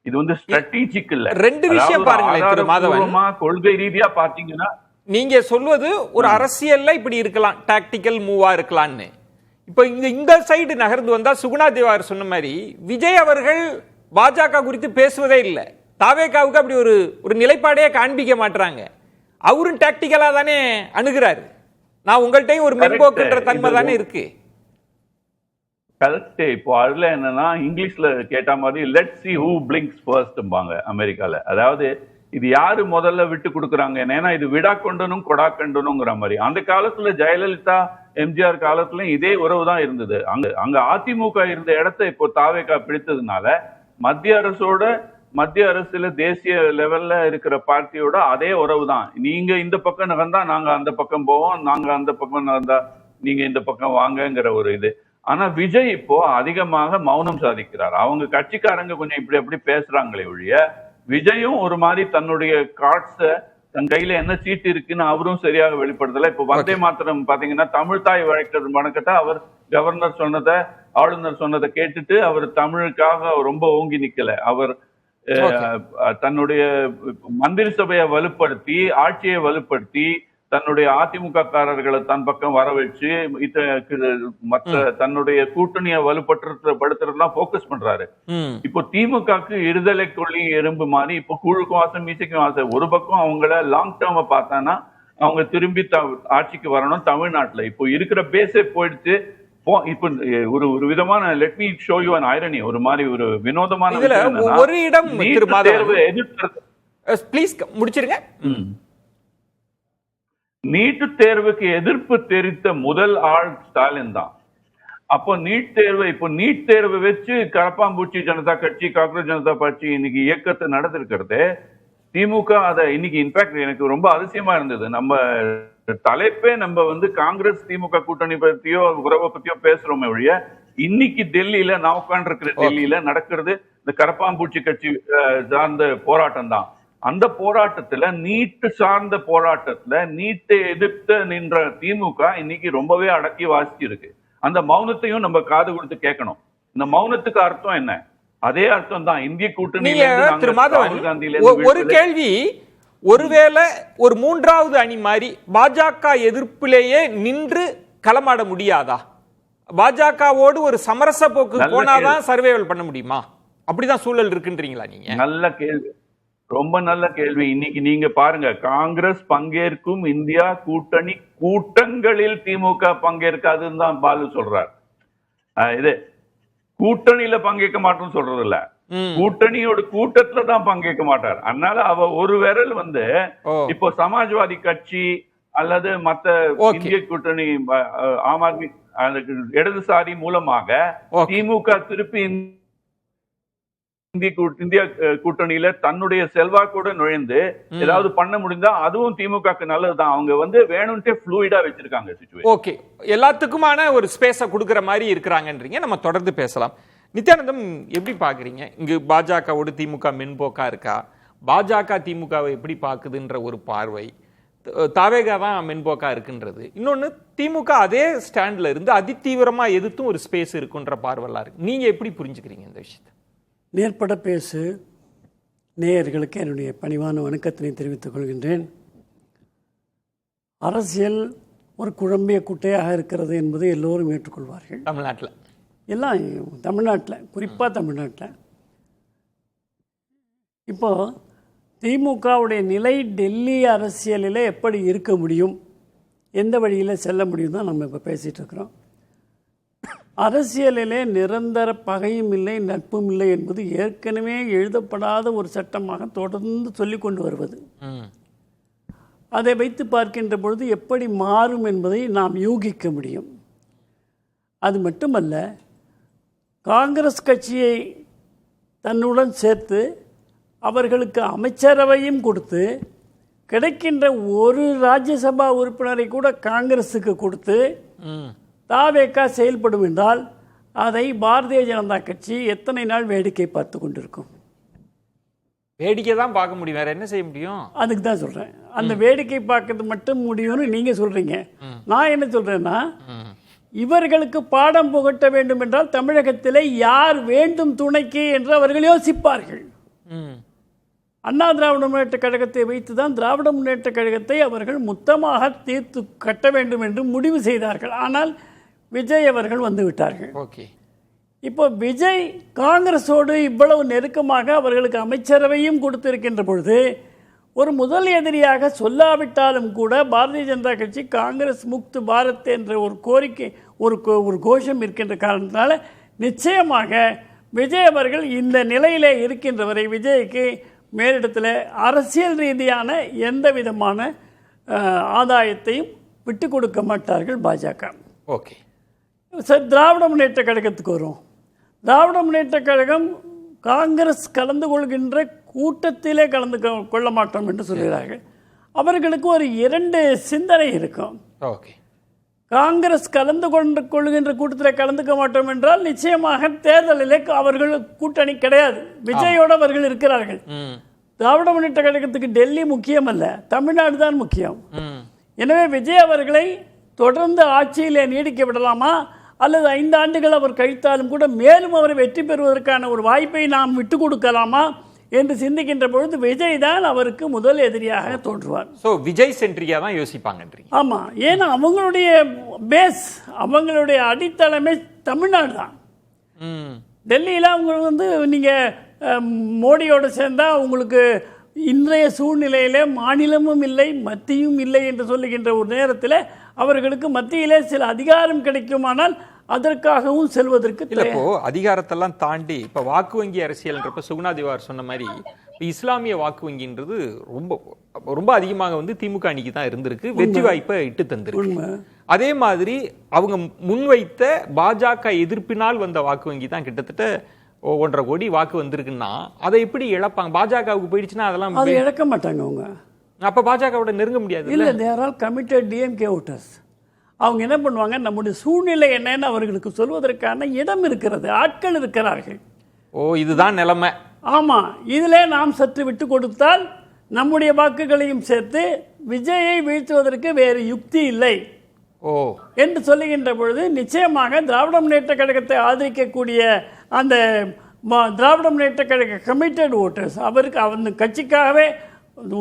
இது ஸ்ட்ராட்டஜிக் இல்ல. ரெண்டு விஷயம் பாருங்க, கொள்கை ரீதியா பாத்தீங்கன்னா நீங்க சொல்வது ஒரு அரசியல்ல இப்படி இருக்கலாம், டாக்டிக்கல் மூவா இருக்கலாம்னு. இப்ப இந்த சைடு நகர்ந்து வந்தா சுகுணா திவாகர் சொன்ன மாதிரி விஜய் அவர்கள் பாஜக குறித்து பேசுவதே இல்லை, தாவேகாவுக்கு அப்படி ஒரு நிலைப்பாடையே காண்பிக்க மாட்டாங்க. அவரும் டாக்டிக்கலா தானே அணுகிறாரு. நான் உங்கள்கிட்டயும் ஒரு மென்போக்குன்ற தன்மை தானே இருக்கு. கரெக்ட். இப்போ அதுல என்னன்னா, இங்கிலீஷ்ல கேட்ட மாதிரி லெட் சி ஹூ பிளிங்க்ஸ் ஃபர்ஸ்ட்பாங்க அமெரிக்கால. அதாவது இது யாரு முதல்ல விட்டு கொடுக்குறாங்க, ஏன்னா இது விடா கொண்டனும் கொடா கண்டனுங்கிற மாதிரி. அந்த காலத்துல ஜெயலலிதா எம்ஜிஆர் காலத்துல இதே உறவு தான் இருந்தது. அங்க அதிமுக இருந்த இடத்த இப்போ தாவேகா பிடித்ததுனால மத்திய அரசுல தேசிய லெவல்ல இருக்கிற பார்ட்டியோட அதே உறவு தான். நீங்க இந்த பக்கம் நகர்ந்தா நாங்க அந்த பக்கம் போவோம், நாங்க அந்த பக்கம் நகர்ந்தா நீங்க இந்த பக்கம் வாங்கங்கிற ஒரு இது. ஆனா விஜய் இப்போ அதிகமாக மௌனம் சாதிக்கிறார். அவங்க கட்சிக்காரங்க கொஞ்சம் இப்படி அப்படி பேசுறாங்களே ஒழிய, விஜயும் ஒரு மாதிரி தன்னுடைய கார்ட்ஸ, தன் கையில என்ன சீட்டு இருக்குன்னு அவரும் சரியாக வெளிப்படுத்தல. இப்ப வந்தே மாத்திரம் பாத்தீங்கன்னா தமிழ் தாய் வழக்கத்தை அவர் கவர்னர் சொன்னதை, ஆளுநர் சொன்னதை கேட்டுட்டு அவர் தமிழுக்காக ரொம்ப ஓங்கி நிக்கல. அவர் தன்னுடைய மந்திரி சபையை வலுப்படுத்தி, ஆட்சியை வலுப்படுத்தி, தன்னுடைய அதிமுக காரர்களை தன் பக்கம் வர வச்சு மற்ற தன்னுடைய கூட்டணியை வலுப்படுத்துறதுலாம் போக்கஸ் பண்றாரு. இப்போ திமுகக்கு இருதலை கொள்ளி எறும்பு மாதிரி இப்போ கூழுக்கும் ஆசை மீசைக்கும் ஆசை. ஒரு பக்கம் அவங்கள லாங் டேர்ம பார்த்தானா அவங்க திரும்பி ஆட்சிக்கு வரணும் தமிழ்நாட்டுல. இப்போ இருக்கிற பேஸே போயிடுச்சு. இப்போ ஒரு விதமான let me show you an irony, ஒரு மாதிரி ஒரு வினோதமான ஒரு இடம் ப்ளீஸ் முடிச்சிருங்க. நீட் தேர்வுக்கு எதிர்ப்பு தெரிவித்த முதல் ஆள் ஸ்டாலின் தான். அப்போ நீட் தேர்வை வச்சு கரப்பாம்பூச்சி ஜனதா கட்சி, காக்ரோச் ஜனதா கட்சி இன்னைக்கு இயக்கத்தை நடந்திருக்கிறது. திமுக அதை இன்னைக்கு இன்ஃபேக்ட் எனக்கு ரொம்ப அதிசயமா இருந்தது. நம்ம தலைப்பே நம்ம காங்கிரஸ் திமுக கூட்டணி பத்தியோ உறவை பத்தியோ பேசுறோமே ஒழிய, இன்னைக்கு டெல்லியில நான் உட்கார்ந்து டெல்லியில நடக்கிறது இந்த கரப்பாம்பூச்சி கட்சி சார்ந்த போராட்டம் தான். அந்த போராட்டத்துல நீட்டு சார்ந்த போராட்டத்துல நீட்டை எதிர்த்து நின்ற திமுக இன்னைக்கு ரொம்பவே அடக்கி வாசிச்சு இருக்கு. அந்த மௌனத்தையும் நம்ம காது கொடுத்து கேட்கணும். இந்த மௌனத்துக்கு அர்த்தம் என்ன? அதே அர்த்தம் தான் இந்திய கூட்டணி. ஒரு கேள்வி, ஒருவேளை ஒரு மூன்றாவது அணி மாதிரி பாஜக எதிர்ப்பிலேயே நின்று களமாட முடியாதா? பாஜகவோடு ஒரு சமரச போக்கு போனாதான் சர்வைவல் பண்ண முடியுமா? அப்படிதான் சூழல் இருக்குன்றீங்களா நீங்க? நல்ல கேள்வி, ரொம்ப நல்ல கேள்வி. இன்னைக்கு நீங்க பாருங்க, காங்கிரஸ் பங்கேற்கும் இந்தியா கூட்டணி கூட்டங்களில் திமுக பங்கேற்காதுன்னு தான் பாலு சொல்றார். இது கூட்டணியில பங்கேற்க மாட்டோம்னு சொல்றது இல்ல, கூட்டணியோட கூட்டத்துல தான் பங்கேற்க மாட்டார். அதனால அவ ஒரு விரல் இப்போ சமாஜ்வாதி கட்சி அல்லது மத்த இந்திய கூட்டணி ஆம் ஆத்மி இடதுசாரி மூலமாக திமுக திருப்பி இந்திய கூட்டணியில தன்னுடைய செல்வாக்கோட நுழைந்து ஏதாவது பண்ண முடிந்தா அதுவும் திமுக நல்லதுதான். அவங்க வேணும்ட்டே ஃப்ளூயிடா வச்சிருக்காங்க சிச்சுவேஷன். ஓகே, எல்லாத்துக்குமான ஒரு ஸ்பேஸ கொடுக்கிற மாதிரி இருக்கிறாங்கன்றீங்க. நம்ம தொடர்ந்து பேசலாம். நித்யானந்தம், எப்படி பாக்குறீங்க? இங்கு பாஜகவோடு திமுக மென்போக்கா இருக்கா? பாஜக திமுகவை எப்படி பாக்குதுன்ற ஒரு பார்வை, தாவேகா தான் மென்போக்கா இருக்குன்றது இன்னொன்னு, திமுக அதே ஸ்டாண்ட்ல இருந்து அதிதீவிரமா எதிர்த்தும் ஒரு ஸ்பேஸ் இருக்குன்ற பார்வைலாம் இருக்கு. நீங்க எப்படி புரிஞ்சுக்கிறீங்க இந்த விஷயத்தை? நேர்பட பேசு நேயர்களுக்கு என்னுடைய பணிவான வணக்கத்தினை தெரிவித்துக் கொள்கின்றேன். அரசியல் ஒரு குழம்பிய குட்டையாக இருக்கிறது என்பதை எல்லோரும் ஏற்றுக்கொள்வார்கள். தமிழ்நாட்டில் எல்லாம் தமிழ்நாட்டில், குறிப்பாக தமிழ்நாட்டில் இப்போ திமுகவுடைய நிலை டெல்லி அரசியலில் எப்படி இருக்க முடியும், எந்த வழியில் செல்ல முடியும் தான் நம்ம இப்போ பேசிகிட்டு இருக்கிறோம். அரசியலிலே நிரந்தர பகையும் இல்லை நட்பும் இல்லை என்பது ஏற்கனவே எழுதப்படாத ஒரு சட்டமாக தொடர்ந்து சொல்லிக் கொண்டு வருவது. அதை வைத்து பார்க்கின்ற பொழுது எப்படி மாறும் என்பதை நாம் யூகிக்க முடியும். அது மட்டுமல்ல, காங்கிரஸ் கட்சியை தன்னுடன் சேர்த்து அவர்களுக்கு அமைச்சரவையும் கொடுத்து கிடைக்கின்ற ஒரு ராஜ்யசபா உறுப்பினரை கூட காங்கிரஸுக்கு கொடுத்து தாவேகா செயல்படும் என்றால் அதை பாரதிய ஜனதா கட்சி எத்தனை நாள் வேடிக்கை பார்த்து கொண்டிருக்கும்? வேடிக்கை தான் பார்க்க முடியும், வேற என்ன செய்ய முடியும்? அதுக்கு தான் சொல்றேன், அந்த வேடிக்கை பார்க்கறது மட்டும் முடியும்னு நீங்க சொல்றீங்க. நான் என்ன சொல்றேன்னா, இவர்களுக்கு பாடம் புகட்ட வேண்டும் என்றால் தமிழகத்திலே யார் வேண்டும் துணைக்கு என்று அவர்கள் யோசிப்பார்கள். அண்ணா திராவிட முன்னேற்ற கழகத்தை வைத்துதான் திராவிட முன்னேற்ற கழகத்தை அவர்கள் மொத்தமாக தீர்த்து கட்ட வேண்டும் என்று முடிவு செய்தார்கள். ஆனால் விஜய் அவர்கள் வந்து விட்டார்கள். இப்போ விஜய் காங்கிரஸோடு இவ்வளவு நெருக்கமாக அவர்களுக்கு அமைச்சரவையும் கொடுத்திருக்கின்ற பொழுது ஒரு முதல் எதிரியாக சொல்லாவிட்டாலும் கூட பாரதிய ஜனதா கட்சி காங்கிரஸ் முக்து பாரத் என்ற ஒரு கோரிக்கை, ஒரு கோஷம் இருக்கின்ற காரணத்தினால நிச்சயமாக விஜய் அவர்கள் இந்த நிலையிலே இருக்கின்றவரை விஜய்க்கு மேலிடத்தில் அரசியல் ரீதியான எந்த விதமான ஆதாயத்தையும் விட்டு கொடுக்க மாட்டார்கள் பாஜக. ஓகே சார், திராவிட முன்னேற்ற கழகத்துக்கு வரும். திராவிட முன்னேற்ற கழகம் காங்கிரஸ் கலந்து கொள்கின்ற கூட்டத்திலே கலந்து கொள்ள மாட்டோம் என்று சொல்கிறார்கள். அவர்களுக்கு ஒரு இரண்டு சிந்தனை இருக்கும். ஓகே, காங்கிரஸ் கலந்து கொள்கின்ற கூட்டத்தில் கலந்துக்க மாட்டோம் என்றால் நிச்சயமாக தேர்தலிலே அவர்கள் கூட்டணி கிடையாது, விஜயோடு அவர்கள் இருக்கிறார்கள். திராவிட முன்னேற்ற கழகத்துக்கு டெல்லி முக்கியம் அல்ல, தமிழ்நாடு தான் முக்கியம். எனவே விஜய் அவர்களை தொடர்ந்து ஆட்சியிலே நீடிக்க விடலாமா அல்லது 5 ஆண்டுகள் அவர் கழித்தாலும் கூட மேலும் அவரை வெற்றி பெறுவதற்கான ஒரு வாய்ப்பை நாம் விட்டு கொடுக்கலாமா என்று சிந்திக்கின்ற பொழுது விஜய் தான் அவருக்கு முதல் எதிரியாக தோன்றுவார். ஸோ விஜய் சென்ட்ரியா தான் யோசிப்பாங்கன்றீங்க? ஆமாம், ஏன்னா அவங்களுடைய பேஸ், அவங்களுடைய அடித்தளமே தமிழ்நாடு தான். டெல்லியில் அவங்க நீங்கள் மோடியோடு சேர்ந்தால் உங்களுக்கு இன்றைய சூழ்நிலையிலே மாநிலமும் இல்லை மத்தியும் இல்லை என்று சொல்லுகின்ற ஒரு நேரத்தில் அவர்களுக்கு மத்தியிலே சில அதிகாரம் கிடைக்குமானால் அதற்காகவும் செல்வதற்கு இல்ல. இப்போ அதிகாரத்தெல்லாம் தாண்டி இப்ப வாக்கு வங்கி அரசியல்ன்றப்ப சுகுணா திவார் சொன்ன மாதிரி இஸ்லாமிய வாக்கு வங்கின்றது ரொம்ப ரொம்ப அதிகமாக வந்து திமுக அணிக்கு தான் இருந்திருக்கு, வெற்றி வாய்ப்பை இட்டு தந்திருக்கு. அதே மாதிரி அவங்க முன்வைத்த பாஜக எதிர்ப்பினால் வந்த வாக்கு வங்கி தான் கிட்டத்தட்ட 1.5 கோடி வாக்கு வந்திருக்குன்னா அதை எப்படி இழப்பாங்க? பாஜகவுக்கு போயிடுச்சுன்னா அதெல்லாம் அதை இழக்க மாட்டாங்க அவங்க. அப்ப பாஜகவோட நெருங்க முடியாது. இல்ல, they are all committed DMK voters. அவங்க என்ன பண்ணுவாங்க, நம்முடைய சூழ்நிலை என்னன்னு அவர்களுக்கு சொல்வதற்கான இடம் இருக்கிறது, ஆட்கள் இருக்கிறார்கள். இதுதான் நிலைமை. ஆமா, இதிலே நாம் சற்று விட்டு கொடுத்தால் நம்முடைய வாக்குகளையும் சேர்த்து விஜயை வீழ்த்துவதற்கு வேறு யுக்தி இல்லை என்று சொல்லுகின்ற பொழுது நிச்சயமாக திராவிட முன்னேற்ற கழகத்தை ஆதரிக்கக்கூடிய அந்த திராவிட முன்னேற்ற கழக கமிட்டட் ஓட்டர்ஸ், அவருக்கு அந்த கட்சிக்காகவே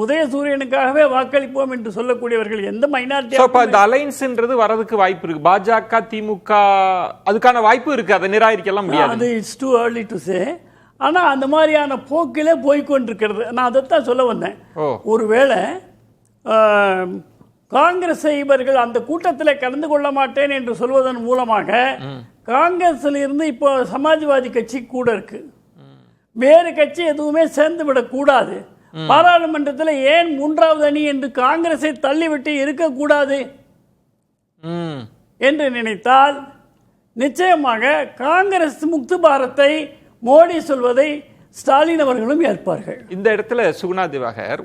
உதயசூரியனுக்காகவே வாக்களிப்போம் என்று சொல்லக்கூடியவர்கள் எந்த மைனாரிட்டி அலைன்ஸ்ன்றது வரதுக்கு வாய்ப்பு இருக்கு. பாஜக திமுக அதுக்கான வாய்ப்பு இருக்கு, அதை நிராகரிக்கலாம் முடியாது. அது it's too early to say. ஆனா அந்த மாதிரியான போக்கிலே போய்கொண்டிருக்கிறது. நான் அதைத்தான் சொல்ல வந்தேன். ஒருவேளை காங்கிரஸை இவர்கள் அந்த கூட்டத்தில் கலந்து கொள்ள மாட்டேன் என்று சொல்வதன் மூலமாக காங்கிரஸில் இருந்து இப்போ சமாஜ்வாதி கட்சி கூட இருக்கு, வேறு கட்சி எதுவுமே சேர்ந்து விடக்கூடாது, பாராளுமன்றத்தில் ஏன் 3வது அணி என்று காங்கிரஸை தள்ளிவிட்டு இருக்கக்கூடாது என்று நினைத்தால் நிச்சயமாக காங்கிரஸ் முக்து பாரத்தை மோடி சொல்வதை ஸ்டாலின் அவர்களும் ஏற்பார்கள். இந்த இடத்துல சுகுணா திவாகர்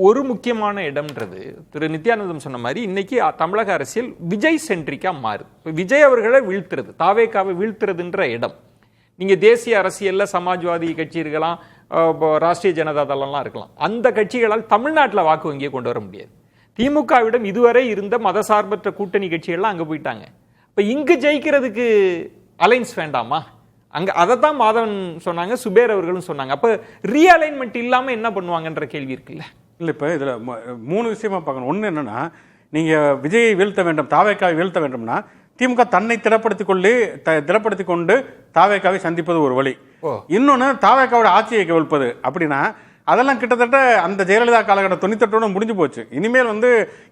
ஒரு முக்கியமான இடம்ன்றது திரு நித்யானந்தம் சொன்ன மாதிரி இன்னைக்கு தமிழக அரசியல் விஜய் சென்ட்ரிக்கா மாறுது. விஜய் அவர்களை வீழ்த்துறது, தாவேக்காவை வீழ்த்துறதுன்ற இடம். நீங்க தேசிய அரசியல்ல சமாஜ்வாதி கட்சி இருக்கலாம், ராஷ்டிரிய ஜனதா தளம்லாம் இருக்கலாம், அந்த கட்சிகளால் தமிழ்நாட்டில் வாக்கு வங்கியை கொண்டு வர முடியாது. திமுகவிடம் இதுவரை இருந்த மதசார்பற்ற கூட்டணி கட்சிகள்லாம் அங்க போயிட்டாங்க. இப்ப இங்கு ஜெயிக்கிறதுக்கு அலைன்ஸ் வேண்டாமா? அங்க அதைத்தான் மாதவன் சொன்னாங்க, சுபேர் அவர்களும் சொன்னாங்க. அப்ப ரீஅலைன்மெண்ட் இல்லாம என்ன பண்ணுவாங்கன்ற கேள்வி இருக்குல்ல. இல்ல, இப்ப இதுல 3 விஷயமா பார்க்கணும். ஒண்ணு என்னன்னா, நீங்க விஜயை வீழ்த்த வேண்டும், தாவேக்காவை வீழ்த்த வேண்டும்னா திமுக தன்னை திடப்படுத்திக் கொண்டு தாவேக்காவை சந்திப்பது ஒரு வழி. இன்னொன்னு தாவேக்காவோட ஆட்சியை கவிழ்ப்பது. அப்படின்னா அதெல்லாம் கிட்டத்தட்ட அந்த ஜெயலலிதா காலகட்டம் 98 முடிஞ்சு போச்சு. இனிமேல் வந்து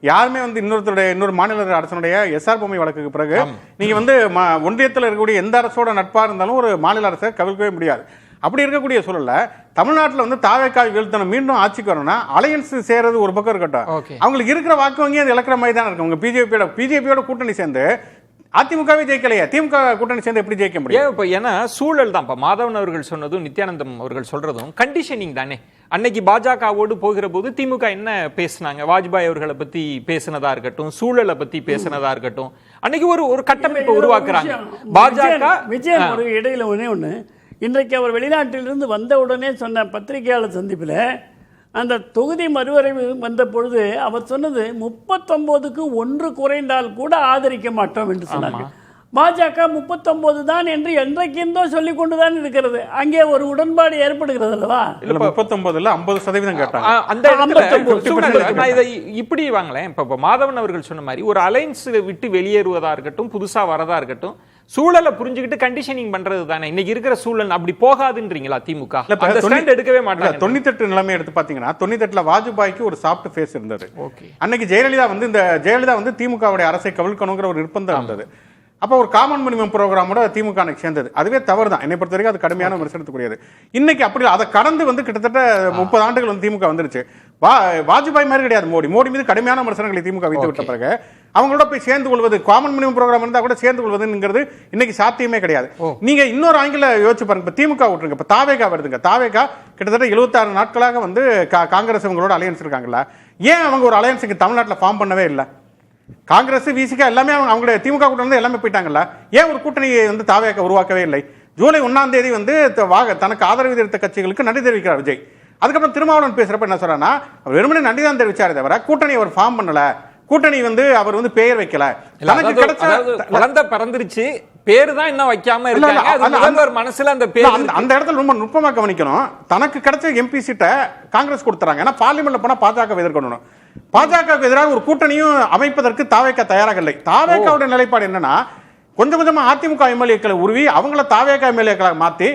யாருமே வந்து இன்னொரு மாநில அரசனுடைய எஸ்ஆர் பொம்மை வழக்குக்கு பிறகு நீங்க வந்து ஒன்றியத்தில் இருக்கக்கூடிய எந்த அரசோட நட்பா இருந்தாலும் ஒரு மாநில அரசை கவிழ்க்கவே முடியாது. அப்படி இருக்கக்கூடிய சூழல்ல தமிழ்நாட்டில் வந்து தாவேக்காவை வீழ்த்தணும், மீண்டும் ஆட்சிக்கு வரணும்னா அலையன்ஸ் சேரது ஒரு பக்கம் இருக்கட்டும், அவங்களுக்கு இருக்கிற வாக்கு வங்கி அது இழக்கிற மாதிரி தான் இருக்கு. அவங்க பிஜேபியோட கூட்டணி சேர்ந்து அதிமுகவே ஜெயிக்கலையா, திமுக கூட்டணி சேர்ந்து எப்படி ஜெயிக்க முடியும்? இப்போ ஏன்னா சூழல் தான். இப்போ மாதவன் அவர்கள் சொன்னதும் நித்யானந்தம் அவர்கள் சொல்றதும் கண்டிஷனிங் தானே. அன்னைக்கு பாஜகவோடு போகிற போது திமுக என்ன பேசினாங்க, வாஜ்பாய் அவர்களை பத்தி பேசினதா இருக்கட்டும், சூழலை பத்தி பேசினதா இருக்கட்டும், அன்னைக்கு ஒரு கட்டமைப்பை உருவாக்குறாங்க. பாஜக விஜயன் ஒரு இடையில ஒண்ணு, இன்றைக்கு அவர் வெளிநாட்டிலிருந்து வந்த உடனே சொன்ன பத்திரிகையாளர் சந்திப்பில் அந்த தொகுதி மறுவரைவு வந்த பொழுது அவர் சொன்னது 39க்கு 1 குறைந்தால் கூட ஆதரிக்க மாட்டோம் என்று சொன்னாங்க. பாஜக 39 தான் என்று என்றைக்கிருந்தோ சொல்லிக் கொண்டுதான் இருக்கிறது. அங்கே ஒரு உடன்பாடு ஏற்படுகிறது அல்லவா? 39 50% கேட்டாங்க. அந்த இடத்துல இதை இப்படி வாங்களேன். இப்ப மாதவன் அவர்கள் சொன்ன மாதிரி ஒரு அலைன்ஸ் விட்டு வெளியேறுவதா இருக்கட்டும், புதுசா வரதா இருக்கட்டும், சூழலை புரிஞ்சுக்கிட்டு கண்டிஷனிங் பண்றது தானே. இன்னைக்கு இருக்கிற சூழல் அப்படி போகாதுன்றீங்களா திமுக? எடுக்கவே மாட்டாங்க. 98 நிலைமை எடுத்து பாத்தீங்கன்னா 98ல வாஜ்பாய்க்கு ஒரு சாஃப்ட் ஃபேஸ் இருந்தது. அன்னைக்கு ஜெயலலிதா வந்து திமுகவுடைய அரசை கவிழ்க்கணுங்கிற ஒரு நிர்பந்தம் இருந்தது. அப்போ ஒரு காமன் மினிமம் ப்ரோக்ராமோட திமுக சேர்ந்தது. அதுவே தவறு தான், என்னை பொறுத்த வரைக்கும் அது கடுமையான விமர்சனத்துக்குரியது. இன்னைக்கு அப்படி அதை கடந்து வந்து கிட்டத்தட்ட 30 ஆண்டுகள் வந்து திமுக வந்துருச்சு. வாஜ்பாய் மாதிரி கிடையாது மோடி மீது கடுமையான விமர்சனங்களை திமுக வைத்து விட்ட பிறகு அவங்களோட போய் சேர்ந்து கொள்வது, காமன் மினிமம் ப்ரோக்ராம் இருந்தா கூட சேர்ந்து கொள்வதுங்கிறது இன்னைக்கு சாத்தியமே கிடையாது. நீங்க இன்னொரு ஆங்கில யோசிச்சு பாருங்க. இப்ப திமுக விட்டுருங்க, இப்ப தாவேகா வருதுங்க. தாவேகா கிட்டத்தட்ட 76 நாட்களாக வந்து காங்கிரஸ் அவங்களோட அலையன்ஸ் இருக்காங்கல்ல, ஏன் அவங்க ஒரு அலையன்ஸுக்கு தமிழ்நாட்டில் ஃபார்ம் பண்ணவே இல்லை? காங்கிரஸ் விசிகா எல்லாமே அவங்களுடைய திமுக கூட்டணி எல்லாமே போயிட்டாங்கல்ல, ஏன் ஒரு கூட்டணியை வந்து தாவேகா உருவாக்கவே இல்லை? ஜூலை 1ஆம் தேதி வந்து தனக்கு ஆதரவு தெரிவித்த கட்சிகளுக்கு நன்றி தெரிவிக்கிறார் விஜய். அதுக்கப்புறம் திருமாவளவன் பேசுறப்ப என்ன சொல்றாருன்னா, வெறுமனே நன்றி தான் தெரிவிச்சாரே தவிர கூட்டணி அவர் ஃபார்ம் பண்ணல, கூட்டணி வந்து அவர் வந்து பெயர் வைக்கல. தனக்கு கிடைச்ச குழந்தை பிறந்துருச்சு, பேரு தான் இன்னும் வைக்காம இருக்காங்க. மனசுல அந்த பேர் அந்த இடத்துல ரொம்ப நுட்பமா கவனிக்கணும். தனக்கு கிடைச்ச எம்பி சீட்டை காங்கிரஸ் கொடுத்துறாங்க. ஏன்னா பார்லிமெண்ட்ல போனா பாஜக எதிர்க்கணும். பாஜகவுக்கு எதிராக ஒரு கூட்டணியும் அமைப்பதற்கு தாவேகா தயாராக இல்லை. தாவேகாவுடைய நிலைப்பாடு என்னன்னா, கொஞ்சம் கொஞ்சமா அதிமுக எம்எல்ஏக்களை உருவி அவங்கள தாவேகா எம்எல்ஏக்களாக மாத்தி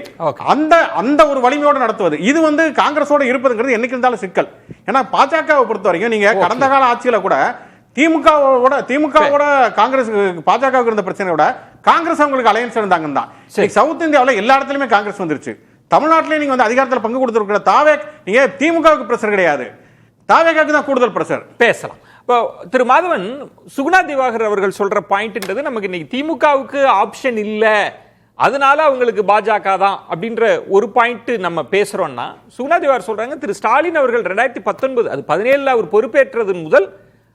அந்த ஒரு வலிமையோடு நடத்துவது. இது வந்து காங்கிரஸோட இருப்பதுங்கிறது என்னைக்கு இருந்தாலும் சிக்கல். ஏன்னா பாஜகவை பொறுத்த வரைக்கும் நீங்க கடந்த கால ஆட்சியில கூட திமுகவோட காங்கிரஸ் பாஜகவுக்கு இருந்த பிரச்சனையோட காங்கிரஸ் அவங்களுக்கு அலையன்ஸ் இருந்தாங்க தான். சவுத் இந்தியாவில் எல்லா இடத்துலயுமே காங்கிரஸ் வந்துருச்சு. தமிழ்நாட்டிலே நீங்க வந்து அதிகாரத்தில் பங்கு கொடுத்துருக்கிற நீங்க திமுகவுக்கு பிரஷர் கிடையாது, தாவேகாவுக்கு தான் கூடுதல் பிரஷர். பேசலாம். இப்போ திரு மாதவன், சுகுணா திவாகர் அவர்கள் சொல்ற பாயிண்ட்ன்றது நமக்கு இன்னைக்கு திமுகவுக்கு ஆப்ஷன் இல்லை, அதனால அவங்களுக்கு பாஜக தான் அப்படின்ற ஒரு பாயிண்ட் நம்ம பேசுறோம்னா, சுகுணா திவாகர் சொல்றாங்க திரு ஸ்டாலின் அவர்கள் 2019 அது 17 அவர் பொறுப்பேற்றது முதல்